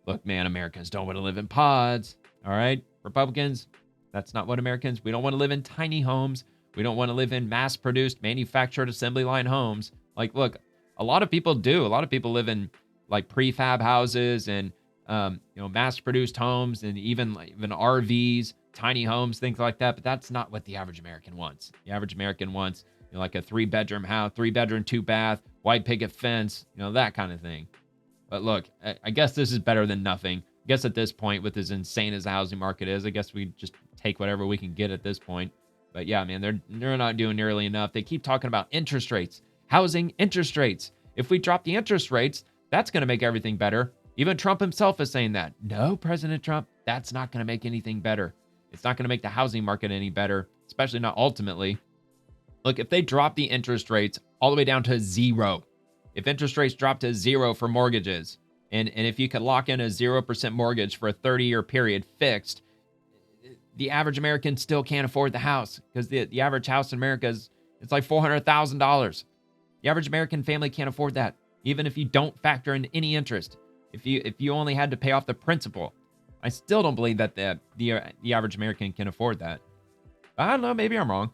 Look, man, Americans don't want to live in pods. All right, Republicans, that's not what Americans. We don't want to live in tiny homes. We don't want to live in mass-produced, manufactured assembly line homes. Like, look, a lot of people do. A lot of people live in like prefab houses and mass-produced homes and even RVs, tiny homes, things like that. But that's not what the average American wants. The average American wants like a 3-bedroom house, 3-bedroom, 2-bath, white picket fence, that kind of thing. But look, I guess this is better than nothing. I guess at this point, with as insane as the housing market is, I guess we just take whatever we can get at this point. But yeah, man, they're not doing nearly enough. They keep talking about interest rates, housing interest rates. If we drop the interest rates, that's going to make everything better. Even Trump himself is saying that. No, President Trump, that's not going to make anything better. It's not going to make the housing market any better, especially not ultimately. Look, if they drop the interest rates all the way down to zero, if interest rates drop to zero for mortgages, and if you could lock in a 0% mortgage for a 30-year period fixed, the average American still can't afford the house because the average house in America it's like $400,000. The average American family can't afford that, even if you don't factor in any interest. If you only had to pay off the principal, I still don't believe that the average American can afford that. I don't know, maybe I'm wrong.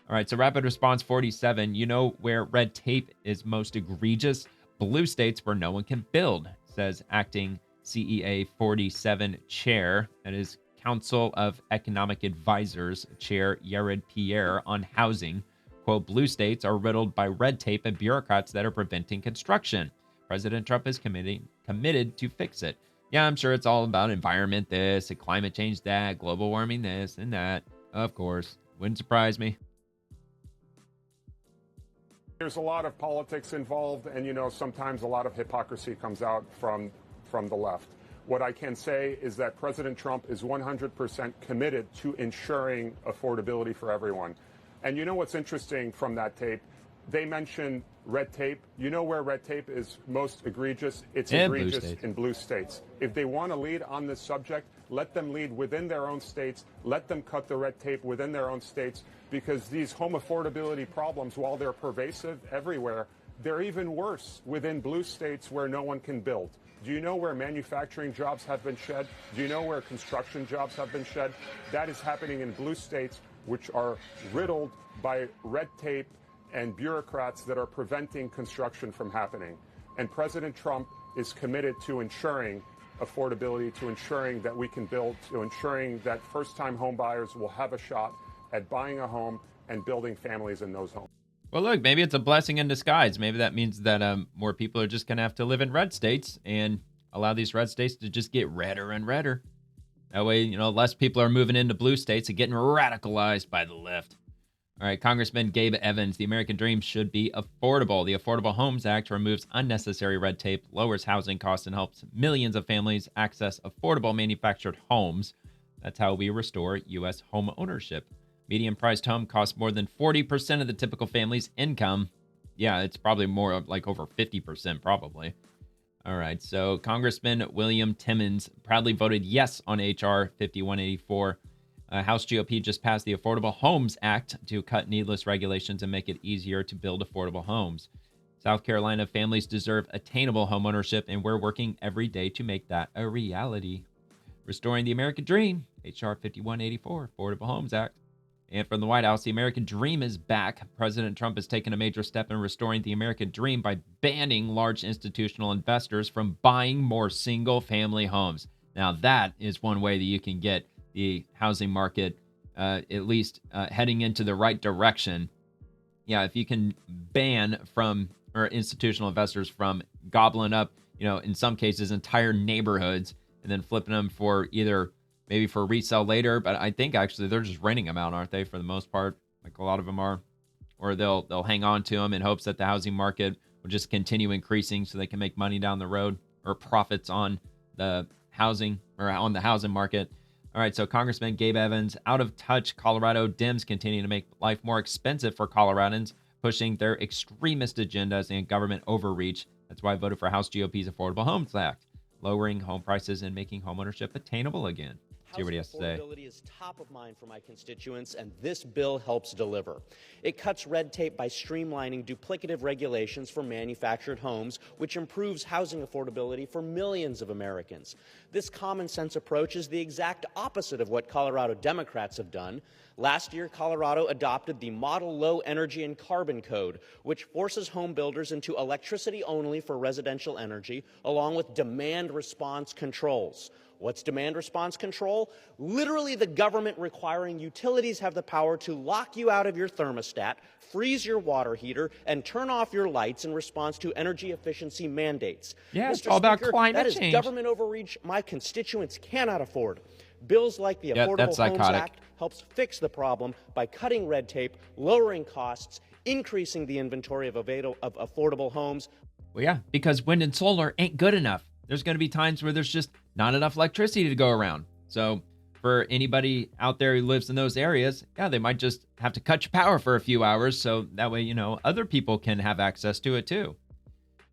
All right, so Rapid Response 47, you know where red tape is most egregious? Blue states where no one can build, says acting CEA 47 chair, that is Council of Economic Advisors Chair Yared Pierre on housing. Quote, blue states are riddled by red tape and bureaucrats that are preventing construction. President Trump is committed to fix it. Yeah, I'm sure it's all about environment this, and climate change that, global warming this and that. Of course, wouldn't surprise me. There's a lot of politics involved, and sometimes a lot of hypocrisy comes out from the left. What I can say is that President Trump is 100% committed to ensuring affordability for everyone. And you know what's interesting from that tape? They mention red tape. You know where red tape is most egregious? It's egregious in blue states. If they want to lead on this subject, let them lead within their own states. Let them cut the red tape within their own states, because these home affordability problems, while they're pervasive everywhere, they're even worse within blue states where no one can build. Do you know where manufacturing jobs have been shed? Do you know where construction jobs have been shed? That is happening in blue states, which are riddled by red tape and bureaucrats that are preventing construction from happening. And President Trump is committed to ensuring affordability, to ensuring that we can build, to ensuring that first-time home buyers will have a shot at buying a home and building families in those homes. Well, look, maybe it's a blessing in disguise. Maybe that means that more people are just going to have to live in red states and allow these red states to just get redder and redder. That way, less people are moving into blue states and getting radicalized by the left. All right, Congressman Gabe Evans, the American dream should be affordable. The Affordable Homes Act removes unnecessary red tape, lowers housing costs, and helps millions of families access affordable manufactured homes. That's how we restore U.S. home ownership. Median-priced home costs more than 40% of the typical family's income. Yeah, it's probably more like over 50% probably. All right, so Congressman William Timmons proudly voted yes on H.R. 5184. House GOP just passed the Affordable Homes Act to cut needless regulations and make it easier to build affordable homes. South Carolina families deserve attainable homeownership, and we're working every day to make that a reality. Restoring the American dream, H.R. 5184, Affordable Homes Act. And from the White House, the American dream is back. President Trump has taken a major step in restoring the American dream by banning large institutional investors from buying more single-family homes. Now, that is one way that you can get the housing market at least heading into the right direction. Yeah, if you can ban institutional investors from gobbling up, in some cases, entire neighborhoods and then flipping them for maybe for resale later, but I think actually they're just renting them out, aren't they, for the most part? Like a lot of them are. Or they'll hang on to them in hopes that the housing market will just continue increasing so they can make money down the road, or profits on the housing or on the housing market. All right, so Congressman Gabe Evans, out of touch Colorado Dems continue to make life more expensive for Coloradans, pushing their extremist agendas and government overreach. That's why I voted for House GOP's Affordable Homes Act, lowering home prices and making homeownership attainable again. See what he has to say. Affordability is top of mind for my constituents, and this bill helps deliver. It cuts red tape by streamlining duplicative regulations for manufactured homes, which improves housing affordability for millions of Americans. This common sense approach is the exact opposite of what Colorado Democrats have done. Last year, Colorado adopted the Model Low Energy and Carbon Code, which forces home builders into electricity only for residential energy, along with demand response controls. What's demand response control? Literally the government requiring utilities have the power to lock you out of your thermostat, freeze your water heater, and turn off your lights in response to energy efficiency mandates. Yeah, it's all about climate change. That is government overreach my constituents cannot afford. Bills like the Affordable Homes Act helps fix the problem by cutting red tape, lowering costs, increasing the inventory of affordable homes. Well, yeah, because wind and solar ain't good enough. There's going to be times where there's just not enough electricity to go around. So for anybody out there who lives in those areas, yeah, they might just have to cut your power for a few hours. So that way, other people can have access to it too,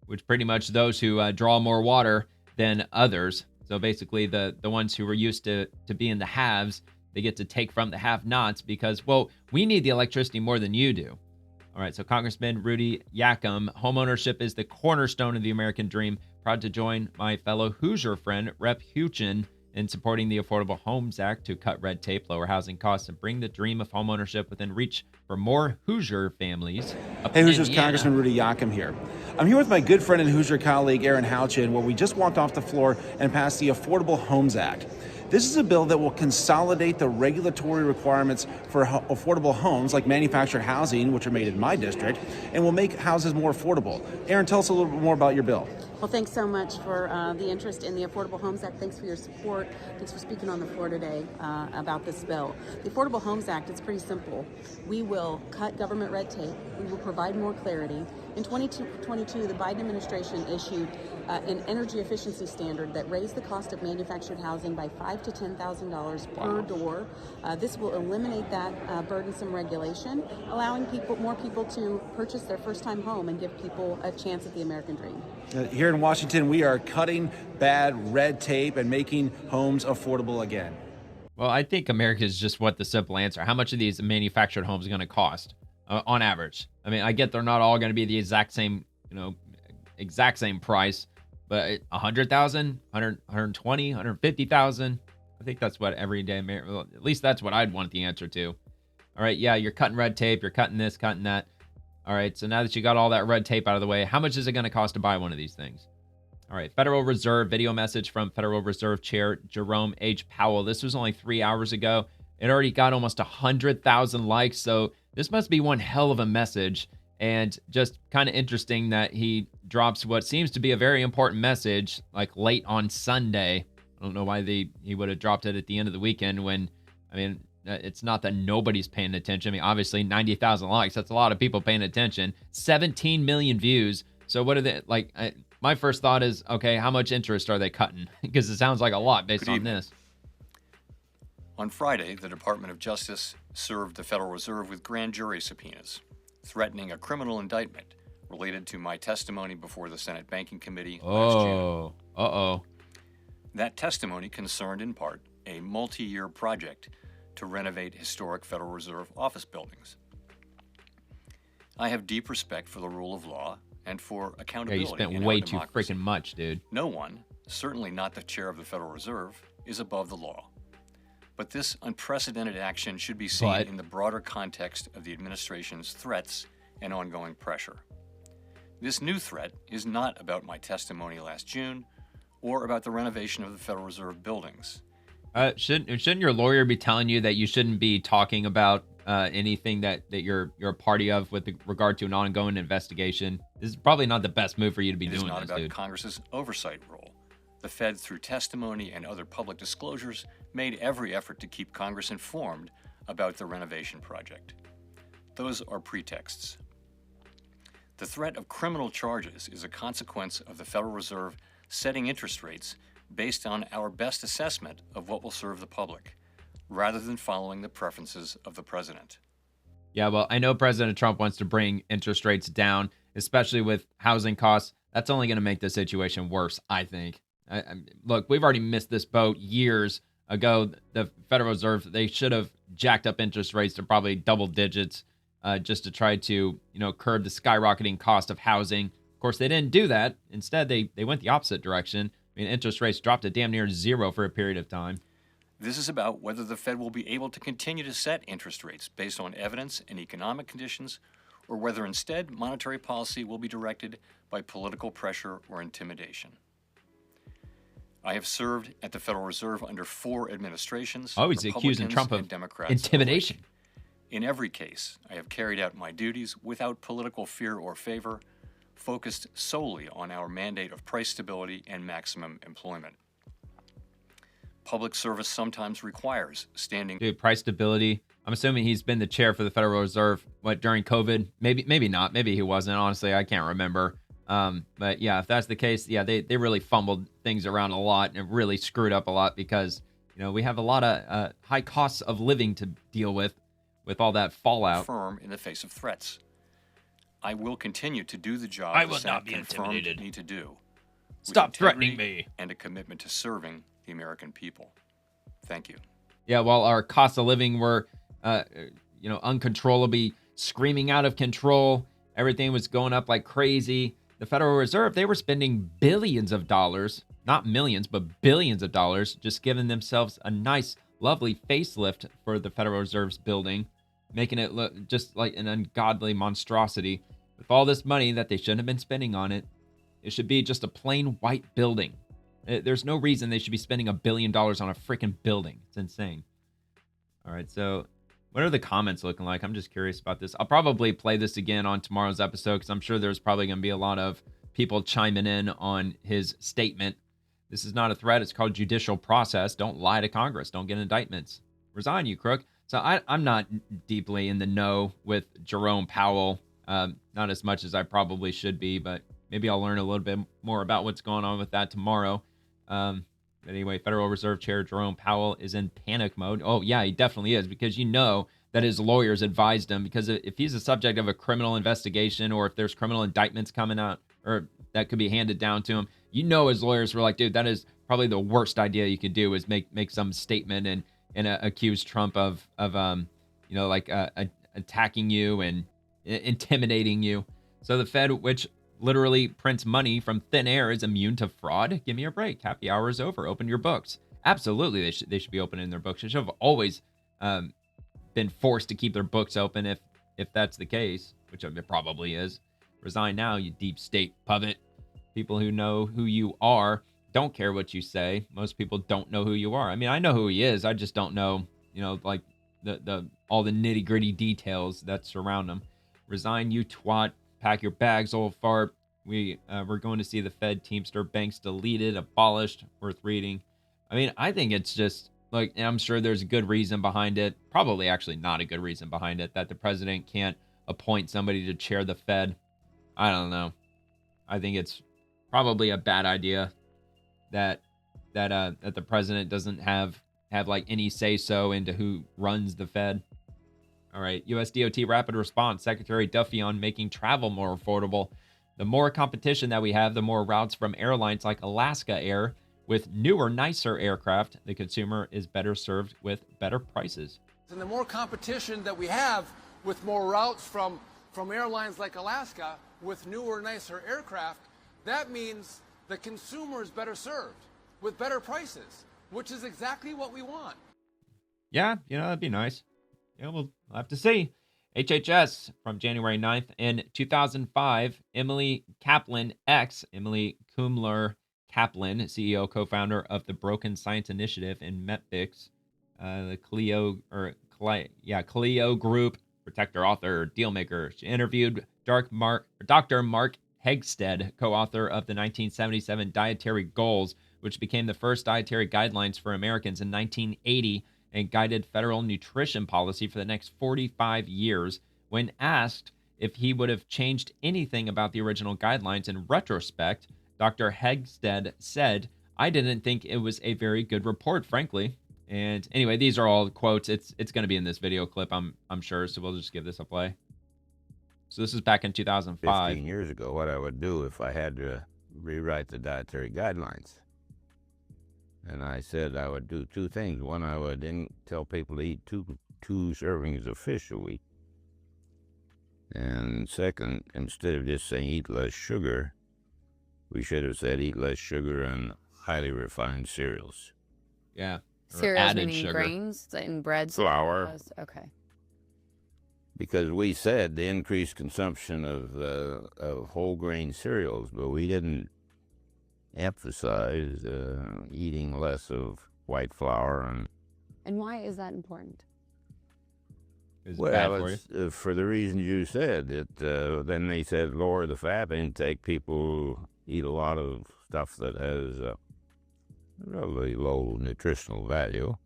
which pretty much those who draw more water than others. So basically the ones who were used to being the haves, they get to take from the have-nots because, well, we need the electricity more than you do. All right, so Congressman Rudy Yackham, homeownership is the cornerstone of the American dream. Proud to join my fellow Hoosier friend, Rep. Huchin, in supporting the Affordable Homes Act to cut red tape, lower housing costs, and bring the dream of homeownership within reach for more Hoosier families. Hey, Hoosiers, Congressman Rudy Yackham here. I'm here with my good friend and Hoosier colleague, Aaron Houchin, where we just walked off the floor and passed the Affordable Homes Act. This is a bill that will consolidate the regulatory requirements for affordable homes like manufactured housing, which are made in my district, and will make houses more affordable. Aaron, tell us a little bit more about your bill. Well, thanks so much for the interest in the Affordable Homes Act. Thanks for your support. Thanks for speaking on the floor today about this bill. The Affordable Homes Act, it's pretty simple. We will cut government red tape. We will provide more clarity. In 2022, the Biden administration issued an energy efficiency standard that raised the cost of manufactured housing by $500 to $10,000 per door. This will eliminate that burdensome regulation, allowing more people to purchase their first-time home and give people a chance at the American dream. Here in Washington, we are cutting bad red tape and making homes affordable again. Well, I think America is just what the simple answer. How much are these manufactured homes going to cost on average? I mean, I get they're not all going to be the exact same, price, but 100,000, 120, 150,000. I think that's what everyday American, well, at least that's what I'd want the answer to. All right, yeah, you're cutting red tape, you're cutting this, cutting that. All right, so now that you got all that red tape out of the way, how much is it going to cost to buy one of these things? All right, Federal Reserve video message from Federal Reserve Chair Jerome H. Powell. This was only 3 hours ago. It already got almost 100,000 likes, so this must be one hell of a message. And just kind of interesting that he drops what seems to be a very important message like late on Sunday. I don't know why he would have dropped it at the end of the weekend when, it's not that nobody's paying attention. I mean, obviously 90,000 likes. That's a lot of people paying attention. 17 million views. So what are they like? My first thought is, okay, how much interest are they cutting? Because it sounds like a lot based on this. On Friday, the Department of Justice served the Federal Reserve with grand jury subpoenas, threatening a criminal indictment related to my testimony before the Senate Banking Committee last June. That testimony concerned in part a multi-year project to renovate historic Federal Reserve office buildings. I have deep respect for the rule of law and for accountability. Yeah, you spent way too freaking much, dude. No one, certainly not the chair of the Federal Reserve, is above the law. But this unprecedented action should be seen in the broader context of the administration's threats and ongoing pressure. This new threat is not about my testimony last June or about the renovation of the Federal Reserve buildings. Shouldn't your lawyer be telling you that you shouldn't be talking about anything that you're a party of with regard to an ongoing investigation? This is probably not the best move for you to be doing this, dude. It is not about Congress's oversight role. The Fed, through testimony and other public disclosures, made every effort to keep Congress informed about the renovation project. Those are pretexts. The threat of criminal charges is a consequence of the Federal Reserve setting interest rates based on our best assessment of what will serve the public, rather than following the preferences of the president. Yeah, well, I know President Trump wants to bring interest rates down, especially with housing costs. That's only going to make the situation worse, I think. Look, we've already missed this boat years ago. The Federal Reserve, they should have jacked up interest rates to probably double digits just to try to, curb the skyrocketing cost of housing. Of course, they didn't do that. Instead, they went the opposite direction. I mean, interest rates dropped to damn near zero for a period of time. This is about whether the Fed will be able to continue to set interest rates based on evidence and economic conditions, or whether instead monetary policy will be directed by political pressure or intimidation. I have served at the Federal Reserve under 4 administrations. Oh, he's accusing Trump of intimidation. In every case, I have carried out my duties without political fear or favor, focused solely on our mandate of price stability and maximum employment. Public service sometimes requires standing... Dude, price stability. I'm assuming he's been the chair for the Federal Reserve, during COVID? Maybe not. Maybe he wasn't. Honestly, I can't remember. But yeah, if that's the case, yeah, they really fumbled things around a lot and really screwed up a lot because, we have a lot of high costs of living to deal with all that fallout. Firm in the face of threats. I will continue to do the job I will not be confirmed intimidated. me to do. Stop threatening me. And a commitment to serving the American people. Thank you. Yeah, while our costs of living were, uncontrollably screaming out of control, everything was going up like crazy. The Federal Reserve, they were spending billions of dollars, not millions, but billions of dollars, just giving themselves a nice, lovely facelift for the Federal Reserve's building, making it look just like an ungodly monstrosity. With all this money that they shouldn't have been spending on it, it should be just a plain white building. There's no reason they should be spending $1 billion on a freaking building. It's insane. All right, so what are the comments looking like? I'm just curious about this. I'll probably play this again on tomorrow's episode because I'm sure there's probably going to be a lot of people chiming in on his statement. This is not a threat. It's called judicial process. Don't lie to Congress. Don't get indictments. Resign, you crook. So I'm not deeply in the know with Jerome Powell. Not as much as I probably should be, but maybe I'll learn a little bit more about what's going on with that tomorrow. Anyway, Federal Reserve Chair Jerome Powell is in panic mode. Oh, yeah, he definitely is, because you know that his lawyers advised him, because if he's the subject of a criminal investigation, or if there's criminal indictments coming out or that could be handed down to him, you know his lawyers were like, dude, that is probably the worst idea you could do, is make some statement and accuse Trump of attacking you and intimidating you. So the Fed, which literally prints money from thin air, is immune to fraud. Give me a break. Happy hour is over. Open your books. Absolutely, they should be opening their books. They should have always been forced to keep their books open if that's the case, which it probably is. Resign now, you deep state puppet. People who know who you are don't care what you say. Most people don't know who you are. I mean, I know who he is. I just don't know, like the all the nitty gritty details that surround him. Resign, you twat. Pack your bags, old fart. We're going to see the Fed Teamster banks deleted, abolished. Worth reading. I mean, I think it's just like, and I'm sure there's a good reason behind it. Probably actually not a good reason behind it, that the president can't appoint somebody to chair the Fed. I don't know. I think it's probably a bad idea that the president doesn't have like any say so into who runs the Fed. All right, U.S. DOT rapid response. Secretary Duffy on making travel more affordable. The more competition that we have, the more routes from airlines like Alaska Air. With newer, nicer aircraft, the consumer is better served with better prices. And the more competition that we have with more routes from airlines like Alaska with newer, nicer aircraft, that means the consumer is better served with better prices, which is exactly what we want. Yeah, that'd be nice. Yeah, we'll have to see. HHS from January 9th. In 2005, Emily Kaplan, Emily Kumler-Kaplan, CEO, co-founder of the Broken Science Initiative in Metfix, the Clio Group, protector, author, dealmaker. She interviewed Dr. Mark Hegsted, co-author of the 1977 Dietary Goals, which became the first dietary guidelines for Americans in 1980, and guided federal nutrition policy for the next 45 years. When asked if he would have changed anything about the original guidelines in retrospect, Dr. Hegsted said, "I didn't think it was a very good report, frankly." And anyway, these are all quotes. It's going to be in this video clip, I'm sure, so we'll just give this a play. So this is back in 2005. 15 years ago, what I would do if I had to rewrite the dietary guidelines. And I said I would do two things. One, I would tell people to eat two servings of fish a week. And second, instead of just saying eat less sugar, we should have said eat less sugar and highly refined cereals. Yeah. Cereals meaning grains and breads? Flour. Okay. Because we said the increased consumption of whole grain cereals, but we didn't emphasize eating less of white flour. And why is that important? Well, it's for the reason you said. Then they said lower the fat intake. People eat a lot of stuff that has really low nutritional value.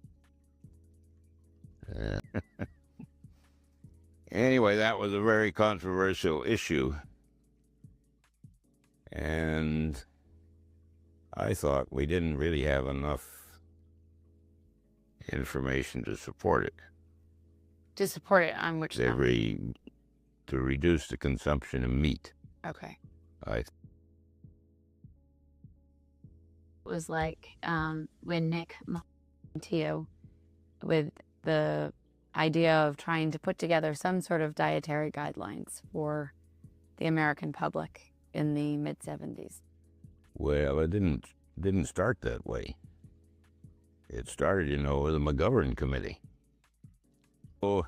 Anyway, that was a very controversial issue. And I thought we didn't really have enough information to support it. To support it on which to reduce the consumption of meat. Okay. It was like when Nick Montillo with the idea of trying to put together some sort of dietary guidelines for the American public in the mid-70s. Well, it didn't start that way. It started, with the McGovern Committee. Oh,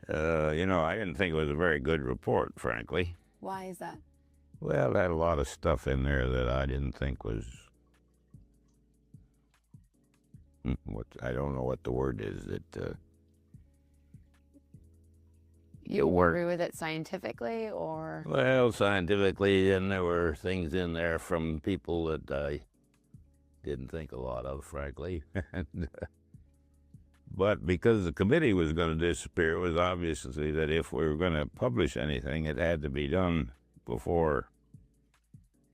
I didn't think it was a very good report, frankly. Why is that? Well, it had a lot of stuff in there that I didn't think was, I don't know what the word is, that You agree with it scientifically, or? Well, scientifically, and there were things in there from people that I didn't think a lot of, frankly. But because the committee was going to disappear, it was obviously that if we were going to publish anything, it had to be done before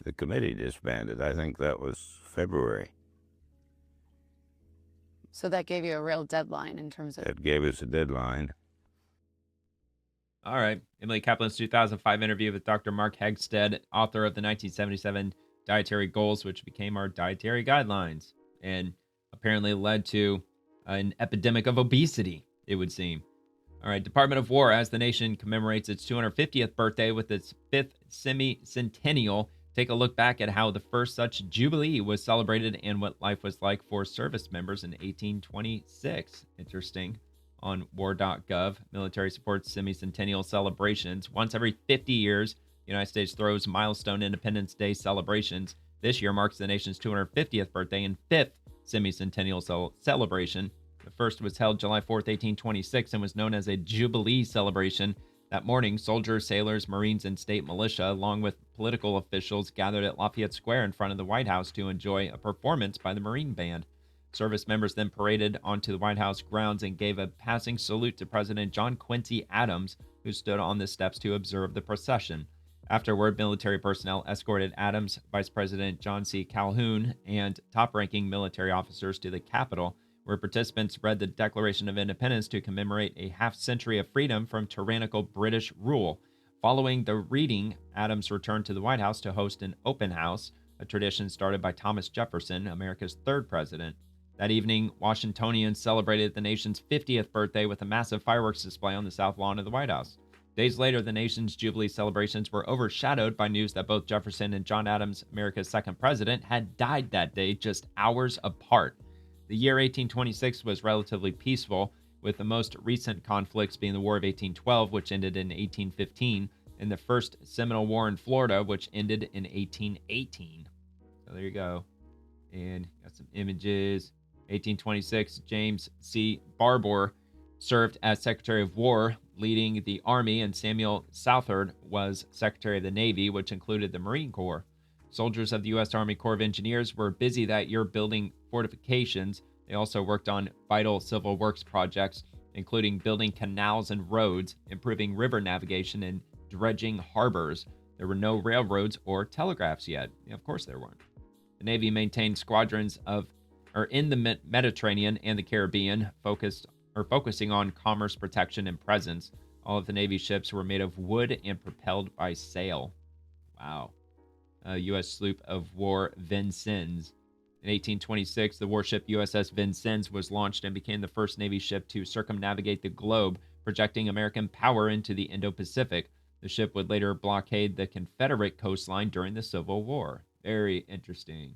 the committee disbanded. I think that was February. So that gave you a real deadline in terms of... It gave us a deadline. All right. Emily Kaplan's 2005 interview with Dr. Mark Hegstead, author of the 1977 Dietary Goals, which became our dietary guidelines and apparently led to an epidemic of obesity, it would seem. All right. Department of War, as the nation commemorates its 250th birthday with its 5th semi-centennial, take a look back at how the first such jubilee was celebrated and what life was like for service members in 1826. Interesting. On war.gov, military supports semi-centennial celebrations. Once every 50 years, the United States throws milestone Independence Day celebrations. This year marks the nation's 250th birthday and 5th semi-centennial celebration. The first was held July 4th, 1826, and was known as a Jubilee celebration. That morning, soldiers, sailors, Marines, and state militia, along with political officials, gathered at Lafayette Square in front of the White House to enjoy a performance by the Marine Band. Service members then paraded onto the White House grounds and gave a passing salute to President John Quincy Adams, who stood on the steps to observe the procession. Afterward, military personnel escorted Adams, Vice President John C. Calhoun, and top-ranking military officers to the Capitol, where participants read the Declaration of Independence to commemorate a half-century of freedom from tyrannical British rule. Following the reading, Adams returned to the White House to host an open house, a tradition started by Thomas Jefferson, America's third president. That evening, Washingtonians celebrated the nation's 50th birthday with a massive fireworks display on the south lawn of the White House. Days later, the nation's Jubilee celebrations were overshadowed by news that both Jefferson and John Adams, America's second president, had died that day just hours apart. The year 1826 was relatively peaceful, with the most recent conflicts being the War of 1812, which ended in 1815, and the First Seminole War in Florida, which ended in 1818. So there you go. And got some images. 1826, James C. Barbour served as Secretary of War, leading the Army, and Samuel Southard was Secretary of the Navy, which included the Marine Corps. Soldiers of the U.S. Army Corps of Engineers were busy that year building fortifications. They also worked on vital civil works projects, including building canals and roads, improving river navigation, and dredging harbors. There were no railroads or telegraphs yet. Of course there weren't. The Navy maintained squadrons in the Mediterranean and the Caribbean, focusing on commerce protection and presence. All of the Navy ships were made of wood and propelled by sail. Wow. U.S. sloop of war Vincennes. In 1826, the warship USS Vincennes was launched and became the first Navy ship to circumnavigate the globe, projecting American power into the Indo-Pacific. The ship would later blockade the Confederate coastline during the Civil War. Very interesting.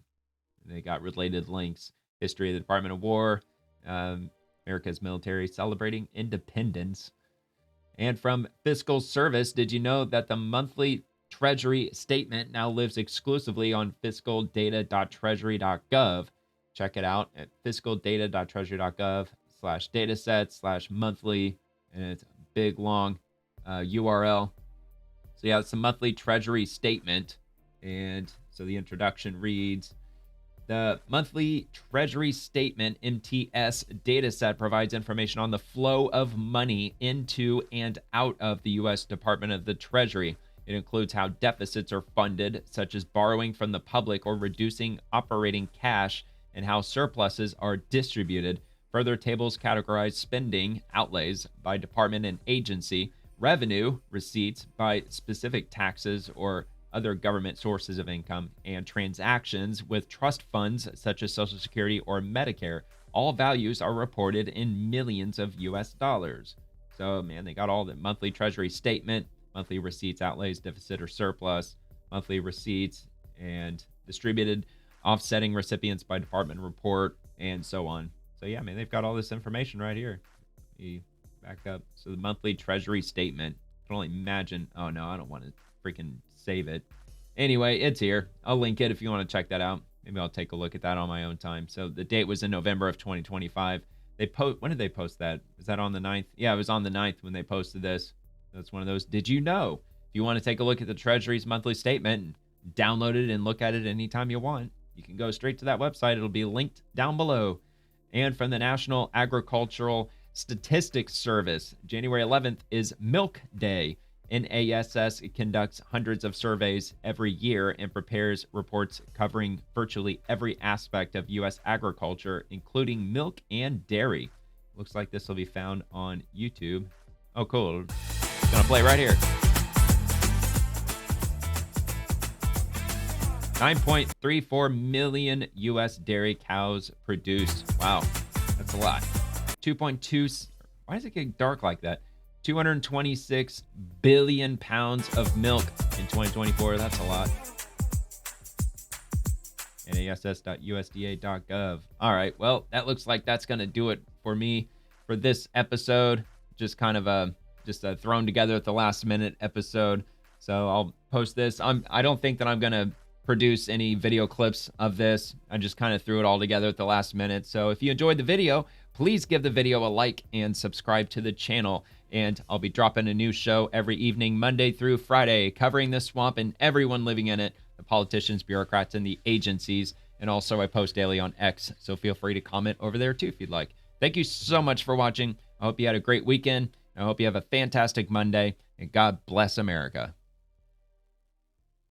They got related links. History of the Department of War, America's military celebrating independence. And from Fiscal Service, did you know that the monthly Treasury statement now lives exclusively on fiscaldata.treasury.gov? Check it out at fiscaldata.treasury.gov/datasets/monthly, and it's a big, long URL. So yeah, it's a monthly Treasury statement. And so the introduction reads, the monthly Treasury Statement MTS dataset provides information on the flow of money into and out of the U.S. Department of the Treasury. It includes how deficits are funded, such as borrowing from the public or reducing operating cash, and how surpluses are distributed. Further tables categorize spending outlays by department and agency, revenue receipts by specific taxes or other government sources of income, and transactions with trust funds such as Social Security or Medicare. All values are reported in millions of U.S. dollars. So, man, they got all the monthly Treasury statement, monthly receipts, outlays, deficit or surplus, monthly receipts, and distributed, offsetting recipients by department report, and so on. So, yeah, man, they've got all this information right here. Back up. So the monthly Treasury statement. I can only imagine. Oh, no, I don't want to freaking save it. Anyway, it's here. I'll link it if you want to check that out. Maybe I'll take a look at that on my own time. So the date was in November of 2025. When did they post that? Was that on the 9th? Yeah, it was on the 9th when they posted this. That's one of those. Did you know? If you want to take a look at the Treasury's monthly statement and download it and look at it anytime you want, you can go straight to that website. It'll be linked down below. And from the National Agricultural Statistics Service, January 11th is Milk Day. NASS conducts hundreds of surveys every year and prepares reports covering virtually every aspect of U.S. agriculture, including milk and dairy. Looks like this will be found on YouTube. Oh, cool. It's going to play right here. 9.34 million U.S. dairy cows produced. Wow, that's a lot. 2.2, why does it get dark like that? 226 billion pounds of milk in 2024. That's a lot. NASS.USDA.gov. All right, well, that looks like that's going to do it for me for this episode. Just kind of a thrown together at the last minute episode. So I'll post this. I don't think that I'm going to produce any video clips of this. I just kind of threw it all together at the last minute. So if you enjoyed the video, please give the video a like and subscribe to the channel. And I'll be dropping a new show every evening, Monday through Friday, covering the swamp and everyone living in it, the politicians, bureaucrats, and the agencies. And also I post daily on X, so feel free to comment over there too if you'd like. Thank you so much for watching. I hope you had a great weekend. I hope you have a fantastic Monday, and God bless America.